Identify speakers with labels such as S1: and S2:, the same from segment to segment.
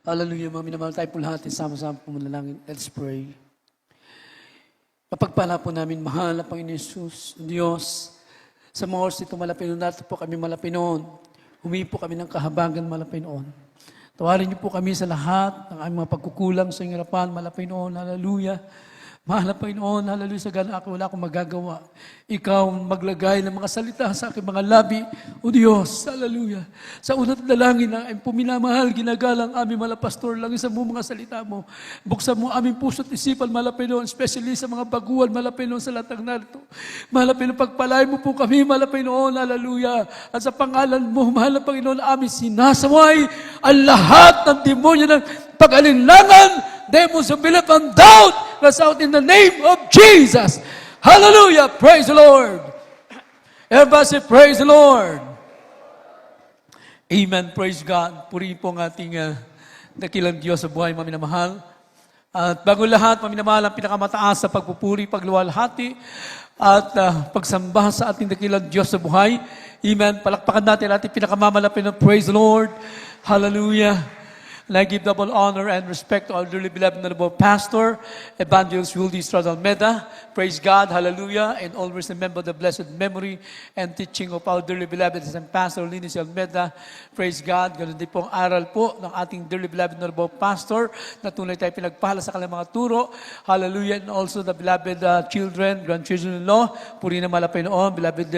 S1: Hallelujah, mga minamahal tayo po lahat. Sama-sama po manalangin. Let's pray. Mapagpala po namin, mahal na Panginoon Jesus, Diyos, sa mga oras ito malapinoon natin po kami malapinoon. Humingi po kami ng kahabagan malapinoon. Tawarin niyo po kami sa lahat ng aming mga pagkukulang sa inyong harapan, malapinoon. Hallelujah. Mahal na Panginoon, hallelujah, sa gana ako, wala akong magagawa. Ikaw maglagay ng mga salita sa aking mga labi. O Diyos, hallelujah. Sa unat dalangin na ang puminamahal, ginagalang aming malapastor, lang sa mo mga salita mo. Buksan mo aming puso't isipan, mahal na Panginoon, especially sa mga baguhan, mahal na Panginoon, sa latang narito. Mahal na Panginoon, pagpalain mo po kami, mahal na Panginoon, hallelujah. At sa pangalan mo, mahal na Panginoon, aming sinasaway ang lahat ng demonyo ng pag-alinlangan, demons of belief and doubt, cast out in the name of Jesus. Hallelujah! Praise the Lord! Everybody say, praise the Lord! Amen. Praise God. Purihin po ang ating dakilang Diyos sa buhay, mga minamahal. At bago lahat, mga minamahal, ang pinakamataas sa pagpupuri, pagluwalhati, at pagsamba sa ating dakilang Diyos sa buhay. Amen. Palakpakan natin ang ating pinakamamalapin na praise the Lord. Hallelujah. And I give double honor and respect to our dearly beloved Honorable Pastor, Evangelist Wildy Estrada Almeda. Praise God, hallelujah, and always remember the blessed memory and teaching of our dearly beloved and Pastor Linus Almeda. Praise God, ganun din po ang aral po ng ating dearly beloved Honorable Pastor na tunay tayo pinagpala sa kanilang mga turo. Hallelujah, and also the beloved children, grandchildren-in-law. Puri na malapay noon, beloved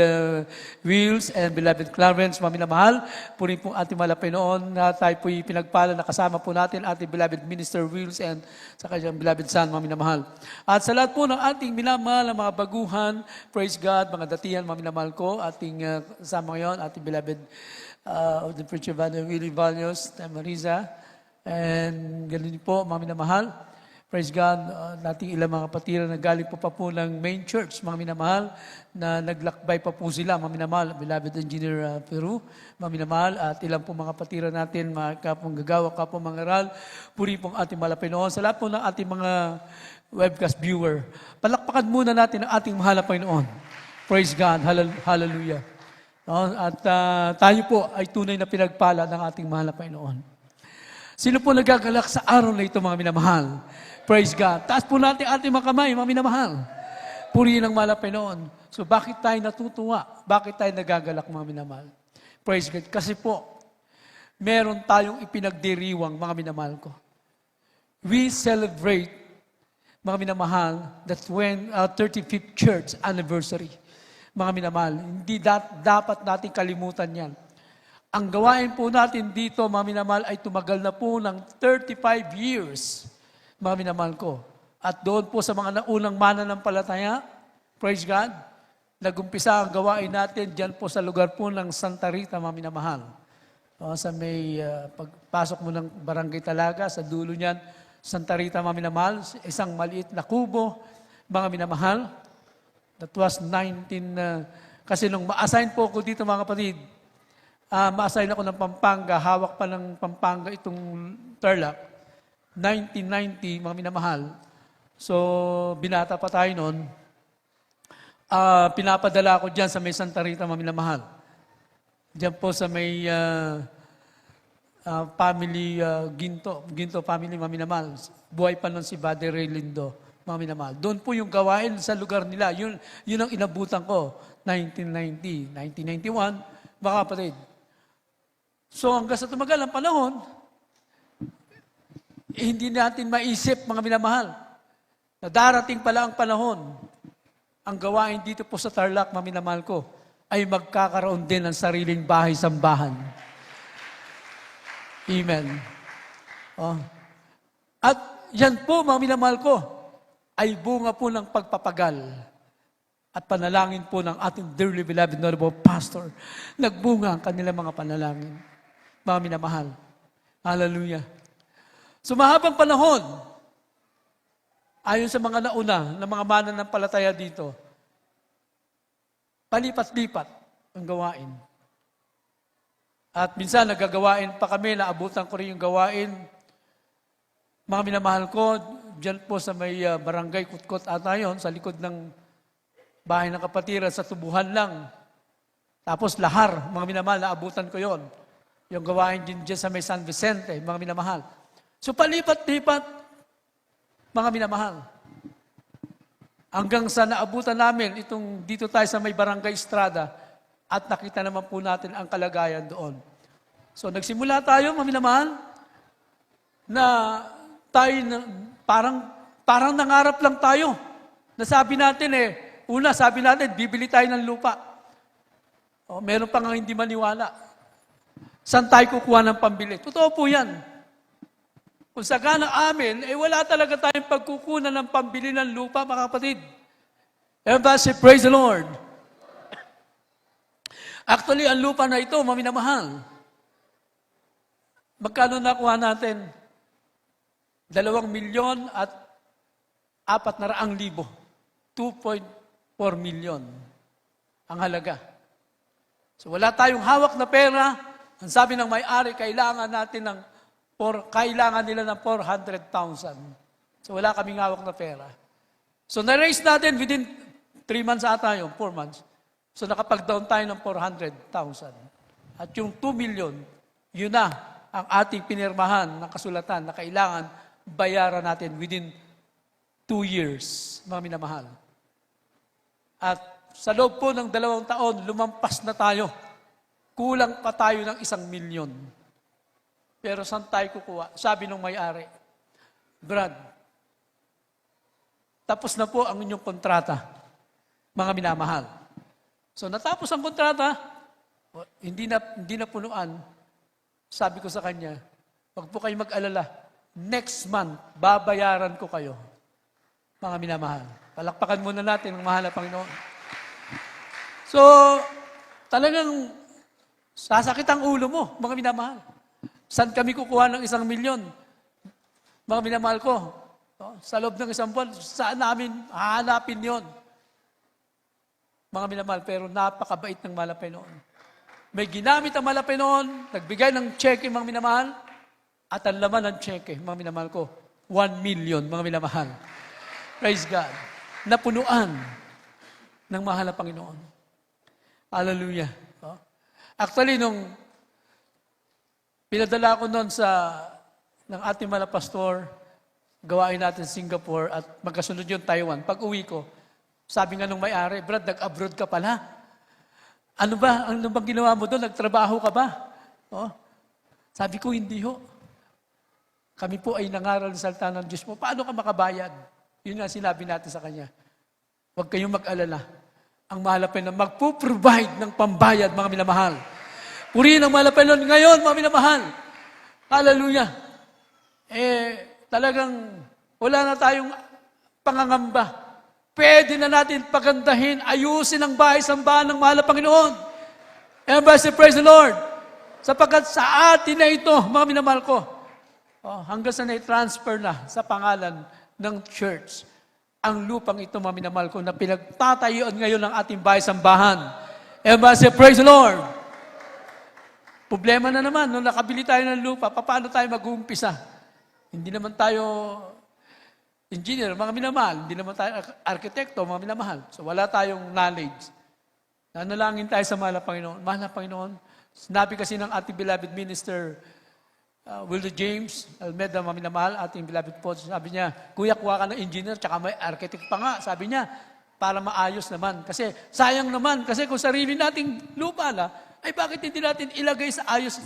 S1: Wills and beloved Clarence, mga minamahal. Puri po ating malapay noon na tayo po'y pinagpala na kasama po natin ating beloved Minister Wills and sa kanyang beloved son, mga minamahal. At sa lahat po ng ating minamahal, mga baguhan, praise God, mga datihan, mga minamahal ko, ating kasama ngayon, ating beloved of the preacher Willie Valios, Marisa, and ganun po, mga minamahal. Praise God, nating ilang mga patira na galing po pa po ng main church, mga minamahal, na naglakbay pa po sila, mga minamahal, beloved Engineer Peru, mga minamahal, at ilang po mga patira natin, mga kapong gagawa, kapong mangaral, puri pong ating malapinoon. Sa lahat po ng ating mga webcast viewer, palakpakan muna natin ang ating mahal na Panginoon. Praise God, hallelujah. At tayo po ay tunay na pinagpala ng ating mahal na Panginoon. Sino po nagagalak sa araw na ito, mga minamahal? Praise God. Taas po natin ating mga kamay, mga minamahal. Purihin ang mahal na Panginoon. So bakit tayo natutuwa? Bakit tayo nagagalak, mga minamahal? Praise God. Kasi po, meron tayong ipinagdiriwang, mga minamahal ko. We celebrate, mga minamahal, that when 35th church anniversary, mga minamahal, hindi dapat natin kalimutan yan. Ang gawain po natin dito, mga minamahal, ay tumagal na po ng 35 years, mga minamahal ko. At doon po sa mga naunang mananampalataya, praise God, nagumpisa ang gawain natin dyan po sa lugar po ng Santa Rita, mga minamahal. Sa may pagpasok mo ng Barangay Talaga, sa dulo niyan, Santa Rita, mga minamahal, isang maliit na kubo, mga minamahal. That was kasi nung ma-assign po ako dito, mga kapatid, ma-assign ako ng Pampanga, hawak pa ng Pampanga itong Tarlac, 1990, mga minamahal. So, binata pa tayo noon. Pinapadala ko dyan sa may Santa Rita, mga minamahal. Dyan po sa may family, Ginto family, mga minamahal. Buhay pa nun si Father Ray Lindo, mga minamahal. Doon po yung gawain sa lugar nila. Yun ang inabutan ko, 1990, 1991, mga kapatid. So, hanggang sa tumagal ang panahon, hindi natin maisip, mga minamahal, na darating pala ang panahon, ang gawain dito po sa Tarlac, mga minamahal ko, ay magkakaroon din ng sariling bahay-sambahan. Amen. At yan po, mga minamahal ko, ay bunga po ng pagpapagal at panalangin po ng ating dearly beloved Honorable Pastor. Nagbunga ang kanilang mga panalangin. Mga minamahal. Hallelujah. So mahabang panahon, ayon sa mga nauna na mga mananampalataya dito, palipat-lipat ang gawain. At minsan nagagawain pa kami, naabutan ko rin yung gawain. Mga minamahal ko, dyan po sa may barangay Kutkot ata yun, sa likod ng bahay ng kapatiran, sa tubuhan lang. Tapos lahar, mga minamahal, naabutan ko yon. Yung gawain din dyan sa may San Vicente, mga minamahal. So palipat-lipat, mga minamahal. Hanggang sa naabutan namin, dito tayo sa may Barangay Estrada, at nakita naman po natin ang kalagayan doon. So nagsimula tayo, mga minamahal, na tayo parang nangarap lang tayo. Nasabi natin sabi natin, bibili tayo ng lupa. Meron pa nga hindi maniwala. Saan tayo kukuha ng pambili? Totoo po yan. Kung sakana amin, wala talaga tayong pagkukunan ng pambili ng lupa, mga kapatid. Everybody say, praise the Lord. Actually, ang lupa na ito, mga minamahal, magkano nakuha natin? 2,400,000. 2.4 million ang halaga. So wala tayong hawak na pera. Ang sabi ng may-ari, kailangan nila ng 400,000. So wala kaming hawak na pera. So na-raise natin within 3 months ata yun, 4 months. So nakapag-down tayo ng 400,000. At yung 2 million, yun na ang ating pinirmahan ng kasulatan na kailangan bayaran natin within 2 years, mga minamahal. At sa loob po ng 2 taon, lumampas na tayo. Kulang pa tayo ng 1 milyon. Pero saan tayo kukuha? Sabi ng may-ari, Brad, tapos na po ang inyong kontrata, mga minamahal. So natapos ang kontrata, hindi na punuan. Sabi ko sa kanya, wag po kayo mag-alala. Next month, babayaran ko kayo. Mga minamahal. Palakpakan muna natin ang mahal na Panginoon. So, talagang sasakit ang ulo mo, mga minamahal. Saan kami kukuha ng 1 milyon? Mga minamahal ko, sa loob ng 1 buwan, saan namin hahanapin yon? Mga minamahal, pero napakabait ng mahal na Panginoon. May ginamit ang mahal na Panginoon, nagbigay ng cheque, mga minamahal, at ang laman ng cheque, mga minamahal ko, 1 million, mga minamahal. Praise God. Napunuan ng mahal na Panginoon. Hallelujah. Actually, nung pinadala ko noon ng ating mga pastor, gawain natin Singapore at magkasunod yung Taiwan. Pag uwi ko, sabi nga nung may-ari, Brad, nag-abroad ka pala. Ano bang ginawa mo doon? Nagtrabaho ka ba? Sabi ko, hindi ho. Kami po ay nangaral ng salita ng Diyos mo. Paano ka makabayad? Yun nga sinabi natin sa kanya. Huwag kayong mag-alala. Ang mahal na Panginoon, magpo-provide ng pambayad, mga minamahal. Purihin ang mahal na Panginoon ngayon, mga minamahal. Hallelujah. Talagang wala na tayong pangangamba. Pwede na natin pagandahin, ayusin ang bahay-sambahan ng mahal na Panginoon. Everybody say, praise the Lord. Sapagkat sa atin na ito, mga minamahal ko, hanggang sa na-transfer na sa pangalan ng church, ang lupang ito, mga minamahal ko, na pinagtatayuan ngayon ng ating bahay-sambahan. Everybody say, praise the Lord. Problema na naman, nung nakabili tayo ng lupa, paano tayo mag-uumpisa? Hindi naman tayo engineer, mga minamahal. Hindi naman tayo arkitekto, mga minamahal. So wala tayong knowledge. Nanalangin tayo sa mahal na Panginoon. Mahal na Panginoon, sinabi kasi ng ating beloved minister, Wilder James Almeida, mga minamahal, ating beloved po, sabi niya, Kuya, kuha ka ng engineer, tsaka may architect pa nga. Sabi niya, para maayos naman. Kasi sayang naman, kasi kung sarili nating lupa na, ay bakit hindi natin ilagay sa ayos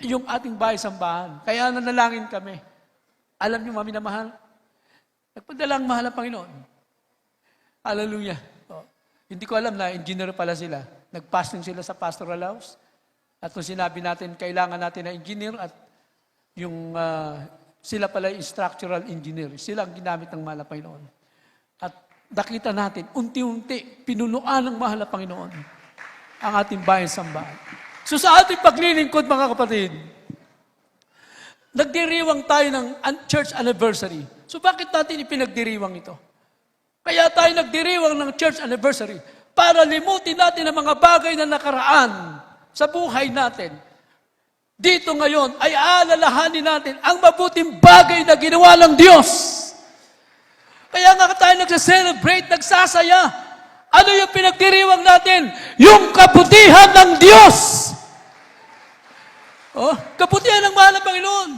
S1: yung ating bahay-sambahan? Kaya nanalangin kami. Alam niyo, mga minamahal, nagpadala ang mahal na Panginoon. Hallelujah. Hindi ko alam na engineer pala sila. Nag-pasting sila sa pastoral house. At kung sinabi natin, kailangan natin na engineer at yung sila pala yung structural engineer. Sila ang ginamit ng mahal na Panginoon. At nakita natin, unti-unti, pinunuan ng mahal na Panginoon ang ating bayan-sambahan. So sa ating paglilingkod, mga kapatid, nagdiriwang tayo ng church anniversary. So bakit natin ipinagdiriwang ito? Kaya tayo nagdiriwang ng church anniversary para limutin natin ang mga bagay na nakaraan sa buhay natin. Dito ngayon ay aalalahanin natin ang mabuting bagay na ginawa ng Diyos. Kaya nga tayo nagsa-celebrate, nagsasaya. Ano yung pinagdiriwang natin? Yung kabutihan ng Diyos. Kabutihan ng mahal na Panginoon.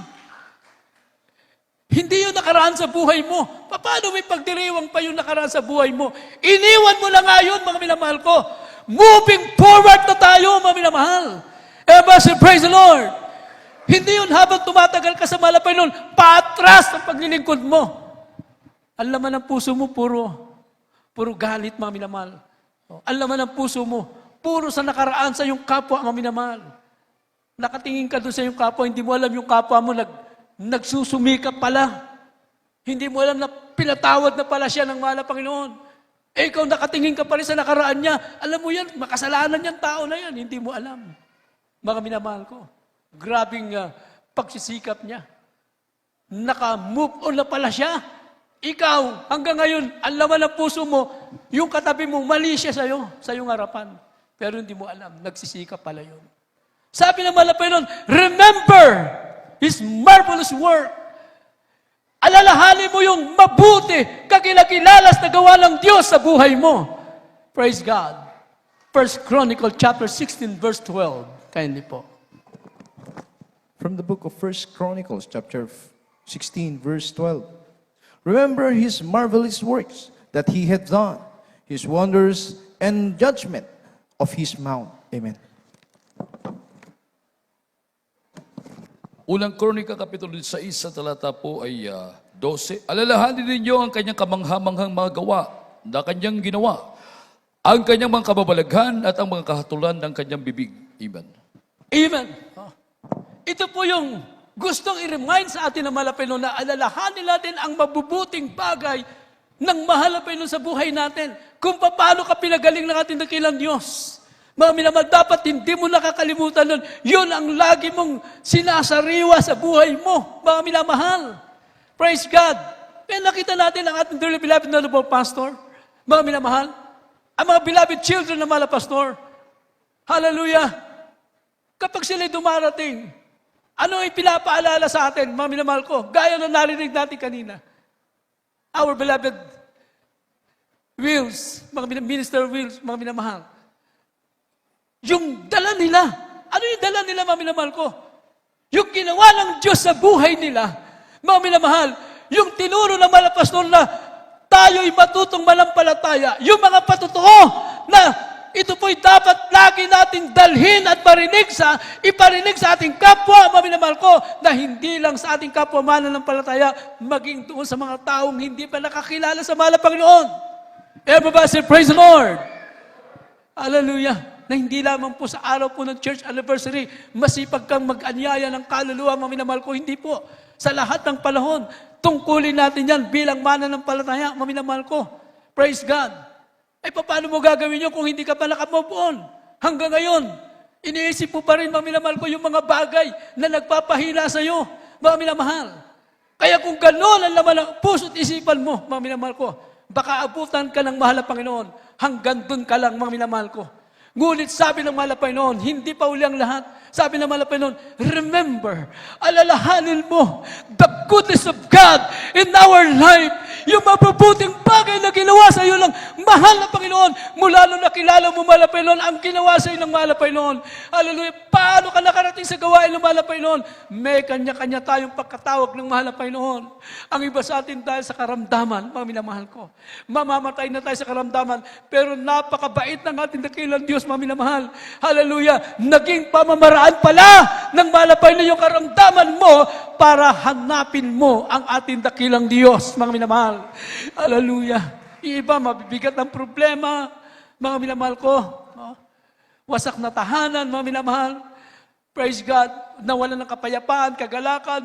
S1: nakaraan sa buhay mo. Paano may pagdiriwang pa yung nakaraan sa buhay mo? Iniwan mo na nga yun, mga minamahal ko. Moving forward na tayo, mga minamahal. Everybody praise the Lord. Hindi yun habang tumatagal ka sa mahal na Panginoon, paatras ang paglilingkod mo. Ang laman ng puso mo, puro galit, mga minamahal. Ang laman ng puso mo, puro sa nakaraan sa iyong kapwa, mga minamahal. Nakatingin ka doon sa iyong kapwa, hindi mo alam yung kapwa mo, nagsusumikap pala. Hindi mo alam na pinatawad na pala siya ng mahal na Panginoon. Ikaw nakatingin ka pa rin sa nakaraan niya. Alam mo yan, makasalanan niyang tao na yan. Hindi mo alam. Mga minamahal ko, grabing pagsisikap niya. Naka-move on na pala siya. Ikaw, hanggang ngayon, ang laman ng puso mo, yung katabi mo, mali siya sa'yo, sa iyong harapan. Pero hindi mo alam, nagsisikap pala yun. Sabi ng mahal na Panginoon, remember His marvelous work. Alalahanin mo yung mabuti, kakilakilalas na gawa ng Diyos sa buhay mo. Praise God. 1 Chronicle chapter 16 verse 12. Kindly po.
S2: From the book of 1 Chronicles chapter 16 verse 12. Remember His marvelous works that He hath done, His wonders and judgment of His mount. Amen.
S3: Unang Kronika, Kapitulo 6, sa talata po ay 12. Alalahanin ninyo ang kanyang kamanghamanghang mga gawa na kanyang ginawa, ang kanyang mga kababalaghan at ang mga kahatulan ng kanyang bibig. Amen.
S1: Amen. Ito po yung gustong i-remind sa atin ng mahal na Panginoon na alalahanin natin ang mabubuting bagay ng mahal na Panginoon sa buhay natin. Kung paano ka pinagaling ng ating dakilang Diyos. Mga minamahal, dapat hindi mo nakakalimutan nun. Yun ang lagi mong sinasariwa sa buhay mo, mga minamahal. Praise God. Kaya nakita natin ang ating dearly beloved na Lord Pastor, mga minamahal, ang mga beloved children ng mahal na Pastor. Hallelujah. Kapag sila'y dumarating, ano ay pinapaalala sa atin, mga minamahal ko? Gaya na narinig natin kanina. Our beloved Wills, mga Minister Wills, mga minamahal. Yung dala nila. Ano yung dala nila, mga minamahal ko? Yung ginawa ng Diyos sa buhay nila, mga minamahal, yung tinuro ng mga pastor na tayo'y matutong manampalataya, yung mga patotoo na ito po'y dapat lagi nating dalhin at iparinig sa ating kapwa, mga minamahal ko, na hindi lang sa ating kapwa mananampalataya, maging doon sa mga taong hindi pa nakakilala sa mahal na Panginoon. Everybody say, praise the Lord! Hallelujah! Na hindi lamang po sa araw po ng church anniversary, masipag kang mag-anyaya ng kaluluwa, mga minamahal ko, hindi po. Sa lahat ng panahon, tungkulin natin yan bilang mananampalataya, mga minamahal ko. Praise God. Eh, paano mo gagawin yun kung hindi ka pa nakamove on? Hanggang ngayon, iniisip mo pa rin, mga minamahal ko, yung mga bagay na nagpapahila sa iyo, mga minamahal. Kaya kung gano'n ang laman ng puso't isipan mo, mga minamahal ko, baka abutan ka ng mahal na Panginoon, hanggang dun ka lang, mga minamahal ko. Ngunit sabi ng mahal na Panginoon, hindi pa uli ang lahat. Sabi ng mahal na Panginoon, remember, alalahanin mo the goodness of God in our life. Yung mabubuting bagay na ginawa sa iyo ng mahal na Panginoon. Mula nung nakilala mo, mahal na Panginoon, ang ginawa sa iyo ng mahal na Panginoon. Hallelujah. Paano ka nakarating sa gawain ng mahal na Panginoon? May kanya-kanya tayong pagkatawag ng mahal na Panginoon. Ang iba sa atin dahil sa karamdaman, mga minamahal ko. Mamamatay na tayo sa karamdaman, pero napakabait ng ating dakilang Diyos, mga minamahal. Hallelujah. Naging pamamaraan pala ng mahal na Panginoon yung karamdaman mo para hanapin mo ang ating dakilang Diyos, mga minamahal. Hallelujah. Iba, mabibigat ang problema, mga minamahal ko. Wasak na tahanan, mga minamahal. Praise God. Nawalan ng kapayapaan, kagalakan.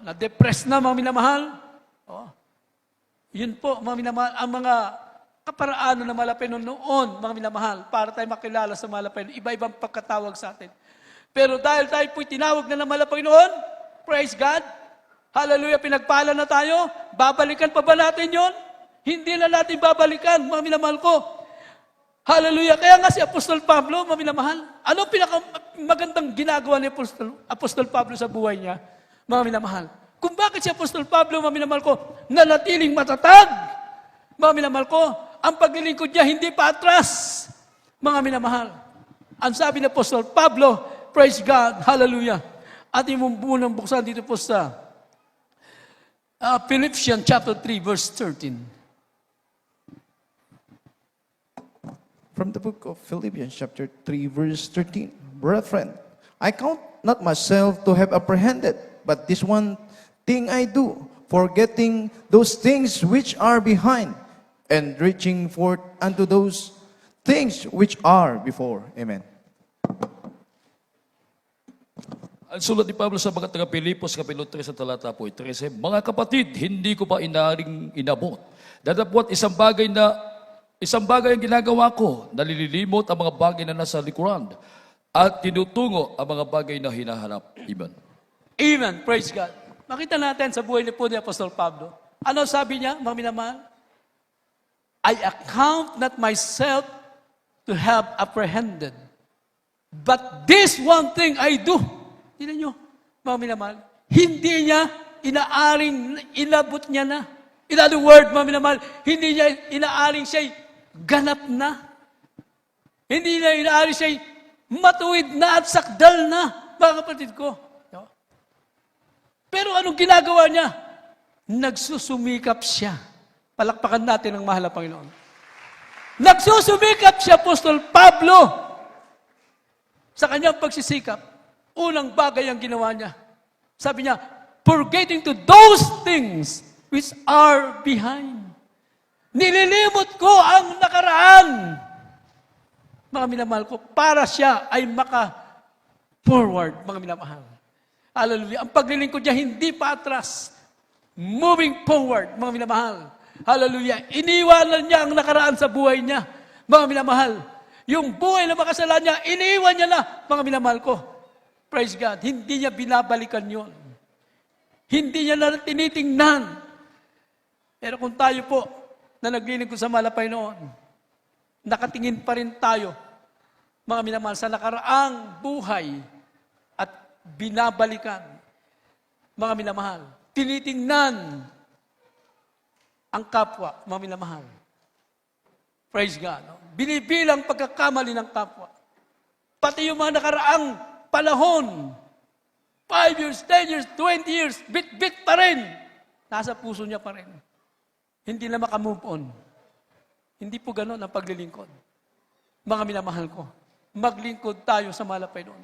S1: Na-depress na, mga minamahal. Yun po, mga minamahal, ang mga kaparaanan na malapin noon, mga minamahal, para tayo makilala sa malapin. Iba-ibang pagkatawag sa atin. Pero dahil tayo po'y tinawag na ng malapin noon, praise God. Hallelujah, pinagpala na tayo. Babalikan pa ba natin yon? Hindi na natin babalikan, mga minamahal ko. Hallelujah. Kaya nga si Apostol Pablo, mga minamahal, ano pinakamagandang ginagawa ni Apostol Pablo sa buhay niya? Mga minamahal. Kung bakit si Apostol Pablo, mga minamahal ko, nanatiling matatag. Mga minamahal ko, ang paglilingkod niya hindi pa atras. Mga minamahal. Ang sabi ni Apostol Pablo, praise God, hallelujah. At yung munang buksan dito po sa Philippians chapter 3, verse 13.
S2: From the book of Philippians, chapter 3, verse 13. Brethren, I count not myself to have apprehended, but this one thing I do, forgetting those things which are behind, and reaching forth unto those things which are before. Amen.
S3: Ang sulat ni Pablo sa mga taga-Pilipos, kapitulo 3 sa talata po 13, mga kapatid, hindi ko pa inaring inabot. Datapwat isang bagay ang ginagawa ko, nalililimot ang mga bagay na nasa likuran at tinutungo ang mga bagay na hinahanap. Amen.
S1: Amen. Praise God. Makita natin sa buhay ni po ni Apostol Pablo. Ano sabi niya, mga minamahal? I account not myself to have apprehended, but this one thing I do. Tignan nyo, mga minamahal. Hindi niya inaaring inabot niya na. In other words, mga minamahal, hindi niya inaaring siya'y ganap na. Hindi niya inaaring siya'y matuwid na at sakdal na, mga kapatid ko. No? Pero anong ginagawa niya? Nagsusumikap siya. Palakpakan natin ang mahal na Panginoon. Nagsusumikap siya, Apostol Pablo, sa kanyang pagsisikap. Unang bagay ang ginawa niya. Sabi niya, forgetting to those things which are behind. Nililimot ko ang nakaraan. Mga minamahal ko, para siya ay maka-forward, mga minamahal. Hallelujah. Ang paglilingkod niya hindi pa atras. Moving forward, mga minamahal. Hallelujah. Iniwanan niya ang nakaraan sa buhay niya, mga minamahal. Yung buhay na makasalan niya, iniwan niya na, mga minamahal ko. Praise God. Hindi niya binabalikan yon. Hindi niya na tinitingnan. Pero kung tayo po, na naglilingkod sa malapay noon, nakatingin pa rin tayo, mga minamahal, sa nakaraang buhay at binabalikan, mga minamahal, tinitingnan ang kapwa, mga minamahal. Praise God. No? Binibilang pagkakamali ng kapwa. Pati yung mga nakaraang panahon, 5 years, 10 years, 20 years, bit-bit pa rin. Nasa puso niya pa rin. Hindi na makamove on. Hindi po ganun ang paglilingkod. Mga minamahal ko, maglingkod tayo sa malapay noon.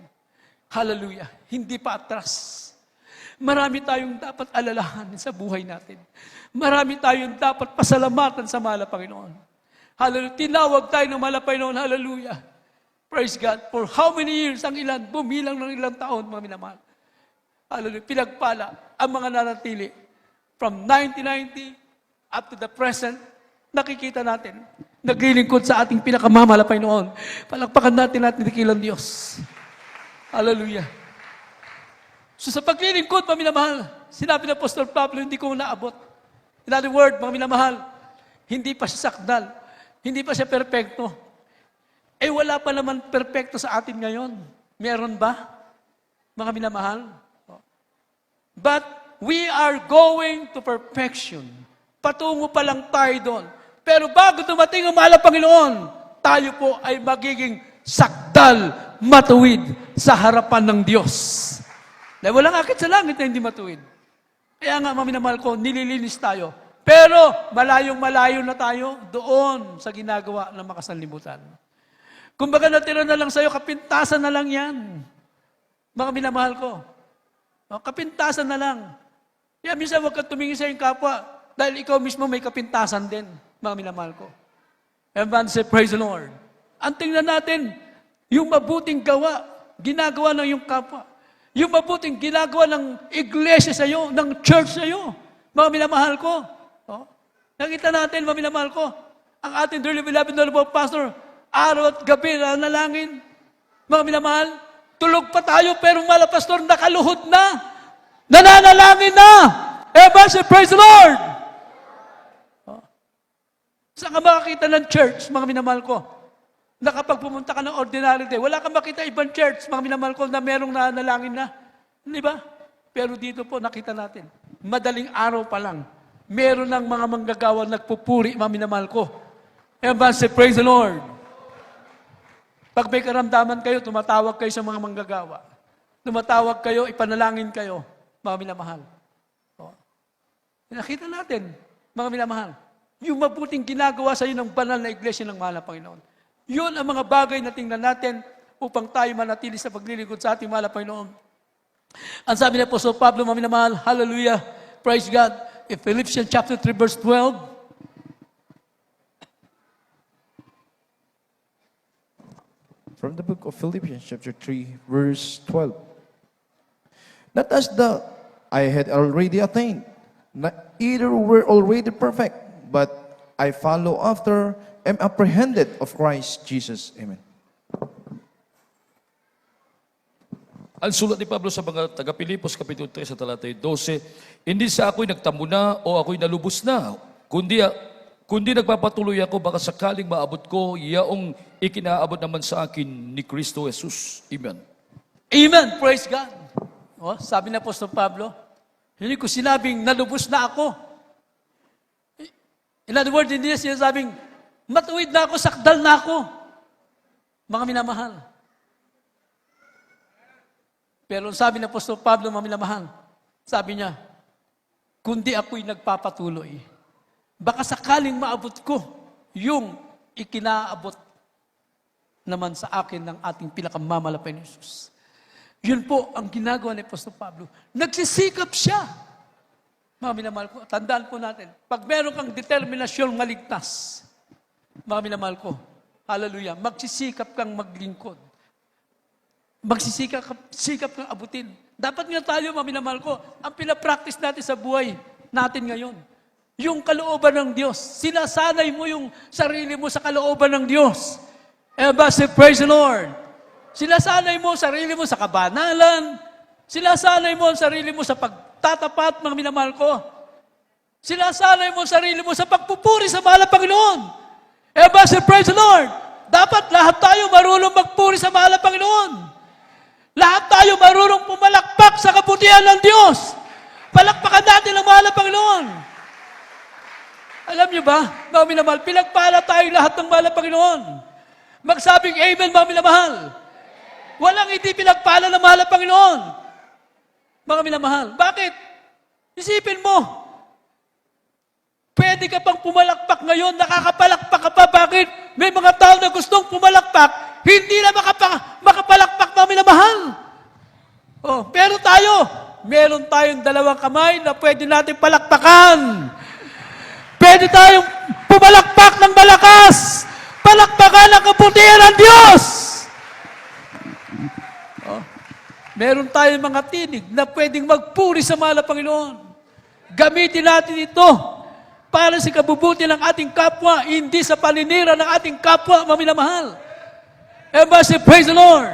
S1: Hallelujah. Hindi pa atras. Marami tayong dapat alalahanin sa buhay natin. Marami tayong dapat pasalamatan sa mahal na Panginoon. Hallelujah. Tinawag tayo ng mahal na Panginoon. Hallelujah. Praise God. For how many years ang ilan? Bumilang ng ilang taon, mga minamahal. Hallelujah. Pinagpala ang mga nanatili. From 1990 up to the present, nakikita natin. Naglilingkod sa ating pinakamamahal na Panginoon. Palakpakan natin dakilang Diyos. Hallelujah. So sa paglilingkod, mga minamahal, sinabi ng Apostol Pablo, hindi ko naabot. In other words, mga minamahal, hindi pa siya sakdal. Hindi pa siya perpekto. Eh wala pa naman perpekto sa atin ngayon. Meron ba? Mga minamahal? But we are going to perfection. Patungo pa lang tayo doon. Pero bago dumating ang mahal na Panginoon, tayo po ay magiging sakdal, matuwid sa harapan ng Diyos. Dahil walang akit sa langit na hindi matuwid. Kaya nga, mga minamahal ko, nililinis tayo. Pero malayong-malayo na tayo doon sa ginagawa ng makasanlibutan. Kumbaga natira na lang sa'yo, kapintasan na lang yan. Mga minamahal ko. Kapintasan na lang. Kaya minsan huwag kang tumingin sa iyong kapwa dahil ikaw mismo may kapintasan din, mga minamahal ko. Everyone say, praise the Lord. Ang tingnan natin, yung mabuting gawa, ginagawa ng iyong kapwa. Yung mabuting ginagawa ng iglesia sa iyo, ng church sa iyo, mga minamahal ko. Nakita natin, mga minamahal ko, ang ating dearly beloved Honorable Pastor, araw at gabi na nalangin. Mga minamahal, tulog pa tayo, pero mga pastor, nakaluhod na. Nananalangin na. Everyone say, praise the Lord. Saan ka makakita ng church, mga minamahal ko? Na kapag pumunta ka ng ordinary day, wala kang makita ibang church, mga minamahal ko, na merong nananalangin na. Di ba? Pero dito po, nakita natin, madaling araw pa lang, meron ng mga manggagawa nagpupuri, mga minamahal ko. Everyone say, praise the Lord. Pag may karamdaman kayo, tumatawag kayo sa mga manggagawa. Tumatawag kayo, ipanalangin kayo, mga minamahal. Nakita natin, mga minamahal, yung mabuting ginagawa sa iyo ng banal na iglesia ng mahal na Panginoon. Yun ang mga bagay na tingnan natin upang tayo manatili sa paglilingkod sa ating mahal na Panginoon. Ang sabi ni Apostol Pablo, mga minamahal, hallelujah, praise God. In Philippians chapter 3, verse 12,
S2: From the book of Philippians, chapter 3, verse 12. Not as the I had already attained, not either were already perfect, but I follow after, am apprehended of Christ Jesus. Amen.
S3: Ang sulat ni Pablo sa mga taga-Pilipos, Kapitulo 3 sa talatay 12, hindi sa ako'y nagtamo na o ako'y nalubos na, kundi nagpapatuloy ako baka sakaling maabot ko yaong ikinaabot naman sa akin ni Kristo Jesus. Amen.
S1: Amen, praise God. O, sabi na Apostol Pablo, hindi ko sinabing nalubos na ako. In other words, hindi niya sinasabing matuwid na ako, sakdal na ako. Mga minamahal. Pero sabi na Apostol Pablo, mga minamahal, sabi niya, kundi ako'y nagpapatuloy. Baka sakaling maabot ko yung ikinaabot naman sa akin ng ating pinakamamalapay ni Jesus. Yun po ang ginagawa ni Apostol Pablo. Nagsisikap siya. Mga minamahal ko, tandaan po natin, pag meron kang determinasyong maligtas, mga minamahal ko, hallelujah, magsisikap kang maglingkod. Magsisikap kang abutin. Dapat nga tayo, mga minamahal ko, ang pinapractice natin sa buhay natin ngayon. Yung kalooban ng Diyos. Sinasanay mo yung sarili mo sa kalooban ng Diyos. Praise the Lord. Sinasanay mo sarili mo sa kabanalan. Sinasanay mo ang sarili mo sa pagtatapat, mga minamahal ko. Sinasanay mo ang sarili mo sa pagpupuri sa mahal na Panginoon. Praise the Lord. Dapat lahat tayo marunong magpuri sa mahal na Panginoon. Lahat tayo marunong pumalakpak sa kabutihan ng Diyos. Palakpakan natin ang mahal na Panginoon. Alam niyo ba, mga minamahal, pinagpala tayong lahat ng mahal na Panginoon. Magsabing amen, mga minamahal. Walang hindi pinagpala ng mahal na Panginoon. Mga minamahal, bakit? Isipin mo, pwede ka pang pumalakpak ngayon, nakakapalakpak ka pa. Bakit? May mga tao na gustong pumalakpak, hindi na makapalakpak, mga minamahal. Oh, pero meron tayong dalawang kamay na pwede natin palakpakan. Pwede tayong pumalakpak ng malakas. Palakpakan ang kabutihan ng Diyos. Oh, meron tayong mga tinig na pwedeng magpuri sa mahal na Panginoon. Gamitin natin ito para sa kabubuti ng ating kapwa, hindi sa paninira ng ating kapwa, mga minamahal. Praise the Lord.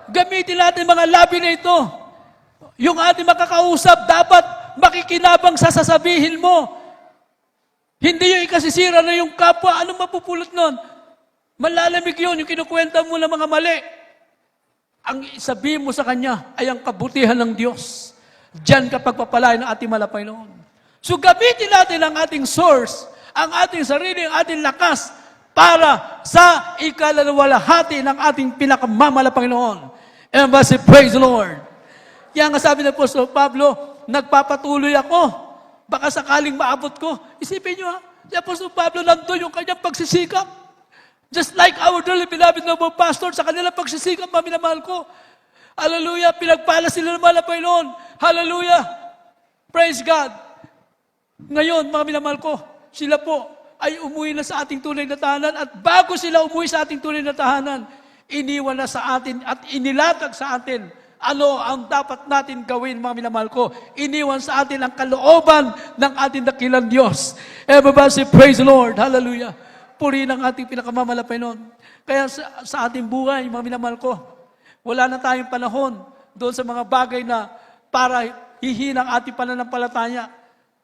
S1: Gamitin natin mga labi na ito. Yung ating makakausap, dapat makikinabang sa sasabihin mo. Hindi yung ikasisira na yung kapwa. Anong mapupulot nun? Malalamig yun, yung kinukwenta mo ng mga mali. Ang sabihin mo sa kanya ay ang kabutihan ng Diyos. Diyan ka pagpapalain ng ating malapay noon. So gamitin natin ang ating source, ang ating sarili, ang ating lakas para sa ikalalawalhati ng ating pinakamamala Panginoon. Praise the Lord. Kaya nga sabi ng Apostol Pablo, nagpapatuloy ako. Baka sakaling maabot ko. Isipin nyo si Apostol Pablo nandun yung kanyang pagsisikap. Just like our dearly beloved noble pastor, sa kanilang pagsisikap, minamahal ko. Hallelujah, pinagpala sila ng mahal na Panginoon. Hallelujah, praise God. Ngayon, mga minamahal ko, sila po ay umuwi na sa ating tunay na tahanan at bago sila umuwi sa ating tunay na tahanan, iniwan na sa atin at inilatag sa atin ano ang dapat natin gawin, mga minamahal ko. Iniwan sa atin ang kalooban ng ating dakilang Diyos. Everybody say, praise the Lord. Hallelujah. Purihin ang ating pinakamamalapay noon. Kaya sa ating buhay, mga minamahal ko, wala na tayong panahon doon sa mga bagay na para hihinang ating pananampalataya.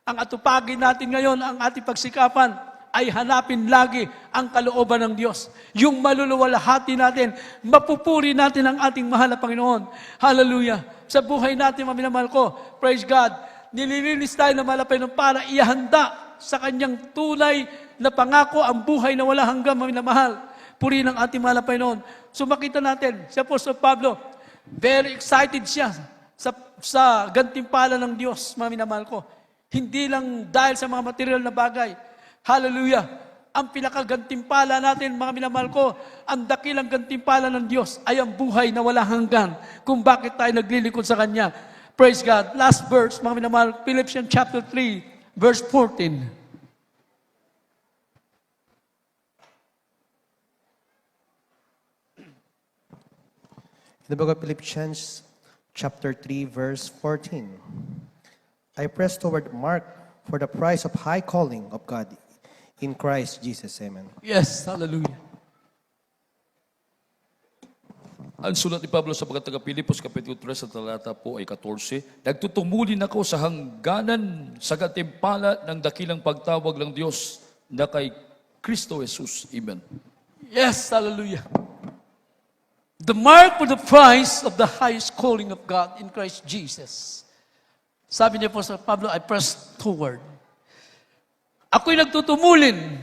S1: Ang atupagin natin ngayon, ang ating pagsikapan, ay hanapin lagi ang kalooban ng Diyos. Yung maluluwalhati natin, mapupuri natin ang ating mahal na Panginoon. Hallelujah. Sa buhay natin, mga minamahal ko, praise God, nililinis tayo ng mahal na Panginoon para ihanda sa kanyang tunay na pangako ang buhay na wala hanggang, mga minamahal. Purihin ang ating mahal na Panginoon. So makita natin, si Apostol Pablo, very excited siya sa gantimpala ng Diyos, mga minamahal ko. Hindi lang dahil sa mga material na bagay. Hallelujah! Ang pinakagantimpala natin, mga minamahal ko, ang dakilang gantimpala ng Diyos ay ang buhay na wala hanggan kung bakit tayo naglilingkod sa Kanya. Praise God. Last verse, mga minamahal, Philippians chapter 3, verse 14.
S4: In the book of Philippians, chapter 3, verse 14. I press toward the mark for the prize of high calling of God in Christ Jesus. Amen.
S1: Yes, hallelujah.
S3: Ang sulat ni Pablo sa mga taga-Pilipos, Kapitulo 3 sa talata po ay 14, nagtutumulin ako sa hangganan sa gantimpala ng dakilang pagtawag ng Diyos na kay Kristo Jesus. Amen.
S1: Yes, hallelujah. The mark for the prize of the highest calling of God in Christ Jesus. Sabi niya po sa Pablo, I press toward. Ako'y nagtutumulin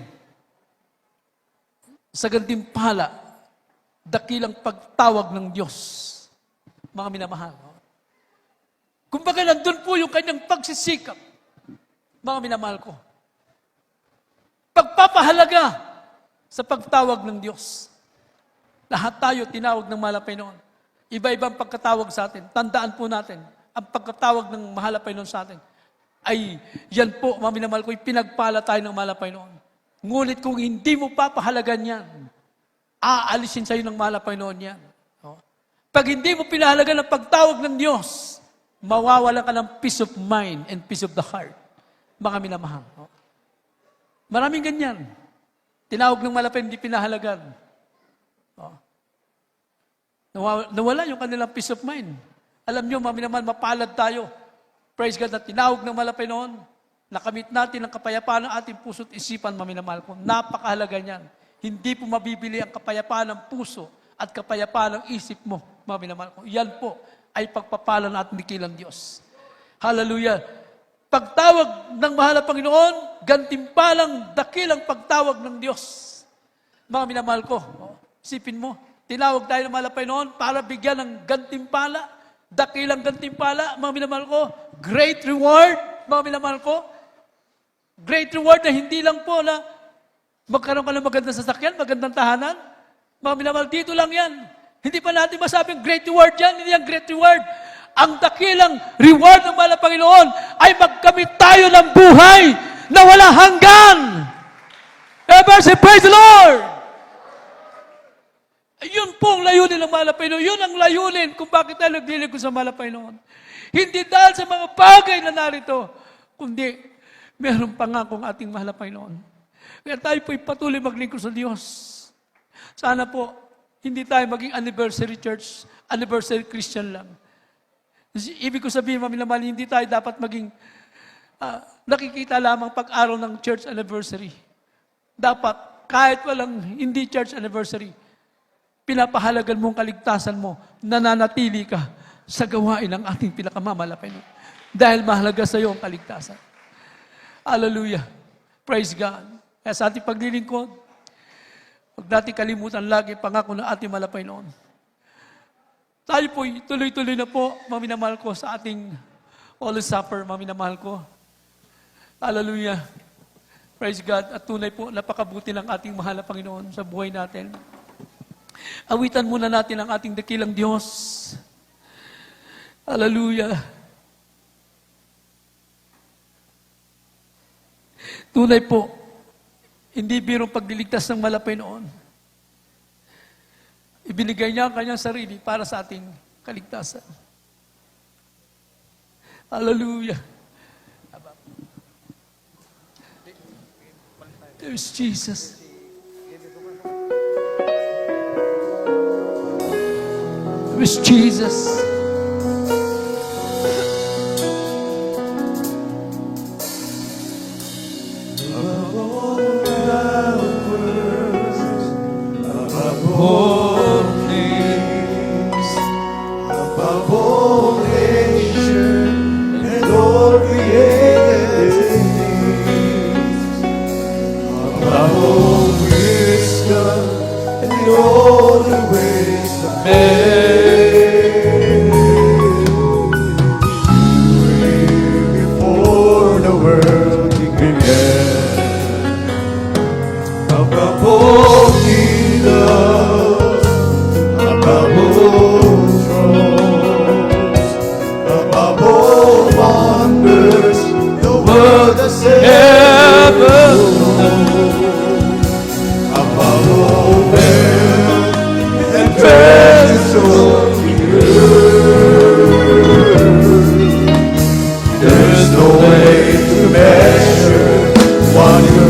S1: sa gantimpala, dakilang pagtawag ng Diyos. Mga minamahal. Kumbaga nandun po yung kanyang pagsisikap. Mga minamahal ko. Pagpapahalaga sa pagtawag ng Diyos. Lahat tayo tinawag ng mahal na Panginoon. Iba-ibang pagkatawag sa atin. Tandaan po natin, ang pagkatawag ng mahal na Panginoon sa atin ay yan po, mga minamahal ko, pinagpala tayo ng mahal na Panginoon. Ngunit kung hindi mo papahalagan yan, aalisin sa'yo ng mahal na Panginoon yan. Pag hindi mo pinahalagan ang pagtawag ng Diyos, mawawalan ka ng peace of mind and peace of the heart. Mga minamahal. Maraming ganyan. Tinawag ng mahal na Panginoon, hindi pinahalagan. Nawala yung kanilang peace of mind. Alam nyo, mami naman, mapalad tayo. Praise God na tinawag ng malapay noon. Nakamit natin ang kapayapaan ng ating puso't isipan, mami na mahal ko. Napakahalaga niyan. Hindi po mabibili ang kapayapaan ng puso at kapayapaan ng isip mo, mami na mahal ko. Yan po ay pagpapala ng ating dikilang Diyos. Hallelujah. Pagtawag ng mahal na Panginoon, gantimpalang dakilang pagtawag ng Diyos. Mga minamahal ko, isipin mo, tinawag tayo ng malapay noon para bigyan ng gantimpala, dakilang gantimpala, mga minamahal ko, great reward, mga minamahal ko, great reward na hindi lang po na magkaroon ka ng magandang sasakyan, magandang tahanan, mga minamahal, dito lang yan. Hindi pa natin masabing great reward yan, hindi yan great reward. Ang dakilang reward ng mahal na Panginoon ay magkamit tayo ng buhay na wala hanggan. Ever say, praise the Lord! Yun po ang layunin ng mahal na Panginoon. Yun ang layunin kung bakit tayo naglilingkod sa mahal na Panginoon. Hindi dahil sa mga bagay na narito, kundi meron pangakong ating mahal na Panginoon. Kaya tayo po'y patuloy maglingkod sa Diyos. Sana po, hindi tayo maging anniversary church, anniversary Christian lang. Ibig ko sabihin, mami naman, hindi tayo dapat maging nakikita lamang pag-araw ng church anniversary. Dapat, kahit walang hindi church anniversary, pinapahalagan mo ang kaligtasan mo, nananatili ka sa gawain ng ating pinakamamalapay. Dahil mahalaga sa iyo ang kaligtasan. Hallelujah. Praise God. Kaya sa ating paglilingkod, huwag natin kalimutan lagi pangako ng ating malapay noon. Tayo po, tuloy-tuloy na po, maminamahal ko, sa ating Holy Supper, maminamahal ko. Hallelujah. Praise God. At tunay po, napakabuti ng ating mahal na Panginoon sa buhay natin. Awitan muna natin ang ating dakilang Diyos. Hallelujah. Tunay po, hindi birong pagliligtas ng malapay noon. Ibinigay niya ang kanyang sarili para sa ating kaligtasan. Hallelujah. There's Jesus. There's Jesus.
S2: There's no way to measure what you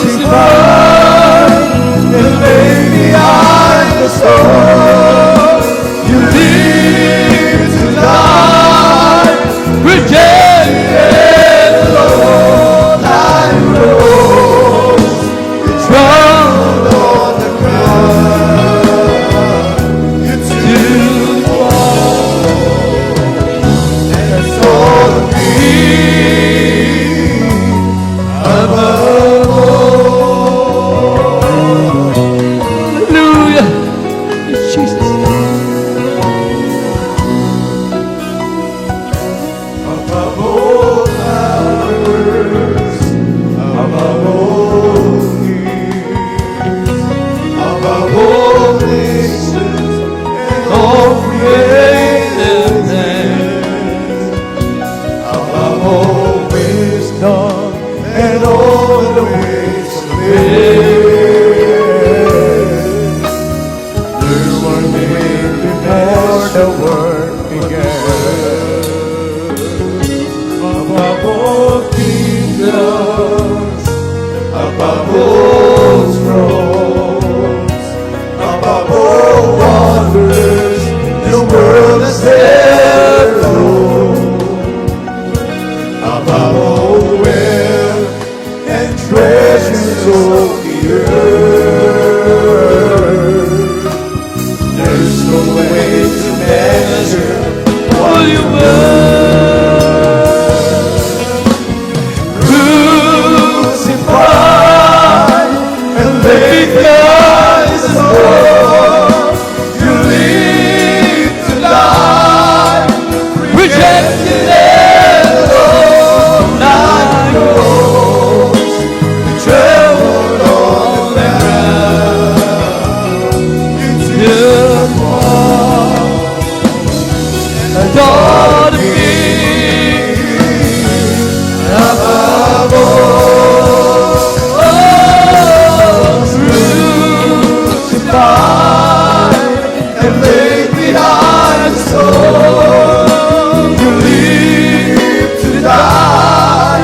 S2: crucified and laid behind the stone. You live to die, rejected, alone, I rose, enthroned on the crown. You took the fall, and saw me above all.
S1: Hallelujah. Jesus.
S2: Above all powers, above all kings, above all nations and all created things, above all wisdom and all the ways of men. There were made before the world began. Above all kingdoms, above all thrones, above all wonders, the world has ever known. Above all wealth and treasures of the earth, there's no way to measure what you crucified and laid behind the stone. You live to die, rejected and alone. I rose, trembled on the ground. You took the fall and taught me above all, crucified and laid behind the stone. You live to die,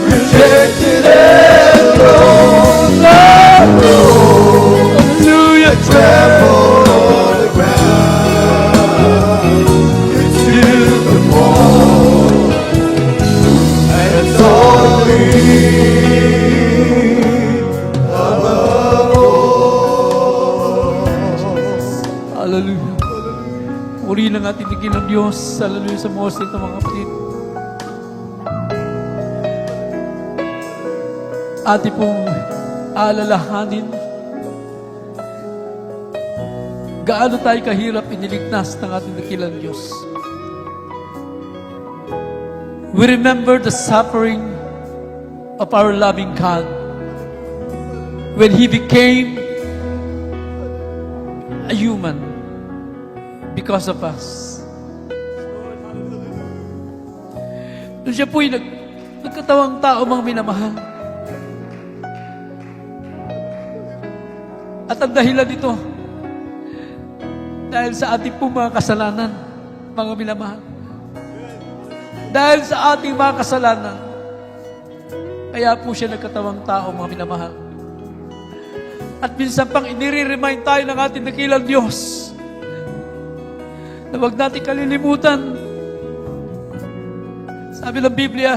S2: rejected and alone. I rose, hallelujah, trembled on the ground. You took the fall and taught me above all.
S1: Hallelujah. Purihin ang ating tingin ng Diyos. Hallelujah sa mga salita, mga kapatid. Ating pong aalalahanin gaano tayo kahirap iniligtas ng ating dakilang Diyos. We remember the suffering of our loving God when He became a human because of us. Nung siya po'y nagkatawang tao, mga minamahal. At ang dahilan nito, dahil sa ating pong mga kasalanan, mga minamahal. Dahil sa ating mga kasalanan, kaya po siya nagkatawang tao, mga minamahal. At minsan pang inire-remind tayo ng ating dakilang Diyos na huwag natin kalilimutan. Sabi ng Biblia,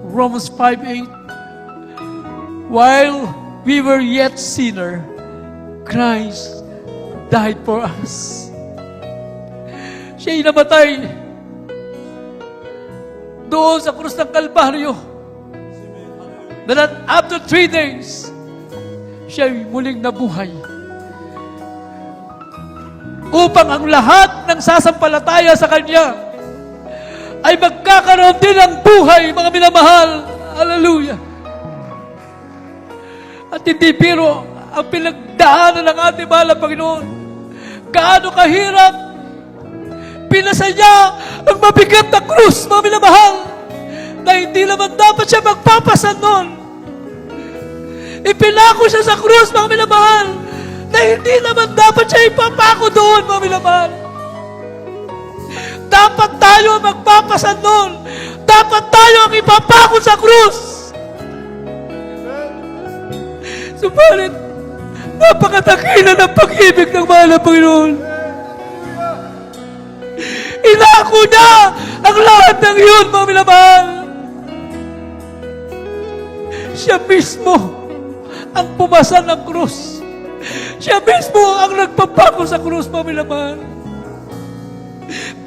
S1: Romans 5:8, while we were yet sinner, Christ died for us. Siya'y namatay doon sa krus ng Kalbaryo. That after 3 days, siya'y muling nabuhay. Upang ang lahat ng sasampalataya sa Kanya ay magkakaroon din ng buhay, mga minamahal. Hallelujah. At hindi biro ang pinagdaanan ng ating mahal na Panginoon. Gaano kahirap pinasa niya ang mabigat na krus, mga minamahal, na hindi naman dapat siya magpapasa noon. Ipinako siya sa krus, mga minamahal, na hindi naman dapat siya ipapako doon, mga minamahal. dapat tayo ang magpapasan nun. Dapat tayo ang ipapako sa krus. Subalit, napakadakila ng pag-ibig ng mahal na Panginoon. Inako niya ang lahat ng iyon, mga minamahal. Siya mismo ang pumasa ng krus. Siya mismo ang nagpapako sa krus, mga minamahal.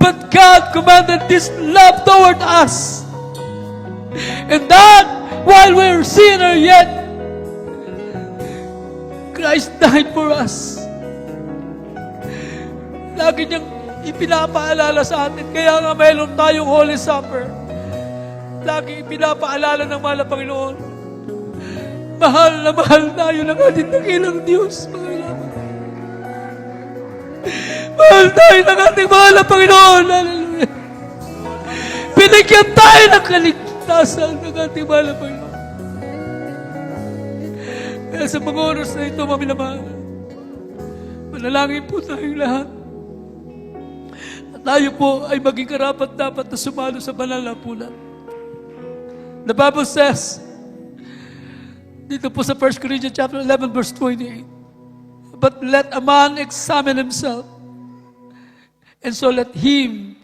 S1: But God commanded this love toward us. And that, while we're sinner yet, Christ died for us. Lagi niyang ipinapaalala sa atin. Kaya nga mayroon tayong Holy Supper. Lagi ipinapaalala ng mahal na Panginoon. Mahal na mahal tayo ng ating dakilang Diyos. Mahal tayo ng ating mahal na Panginoon. Hallelujah. Binigyan tayo ng kaligtasan ng ating mahal na Panginoon. Kaya sa mga oras na ito, maminamahal, manalangin po tayong lahat. At tayo po ay maging karapat-dapat na sumalo sa banal na punan. The Bible says, dito po sa 1 Corinthians chapter 11, verse 28, but let a man examine himself, and so let him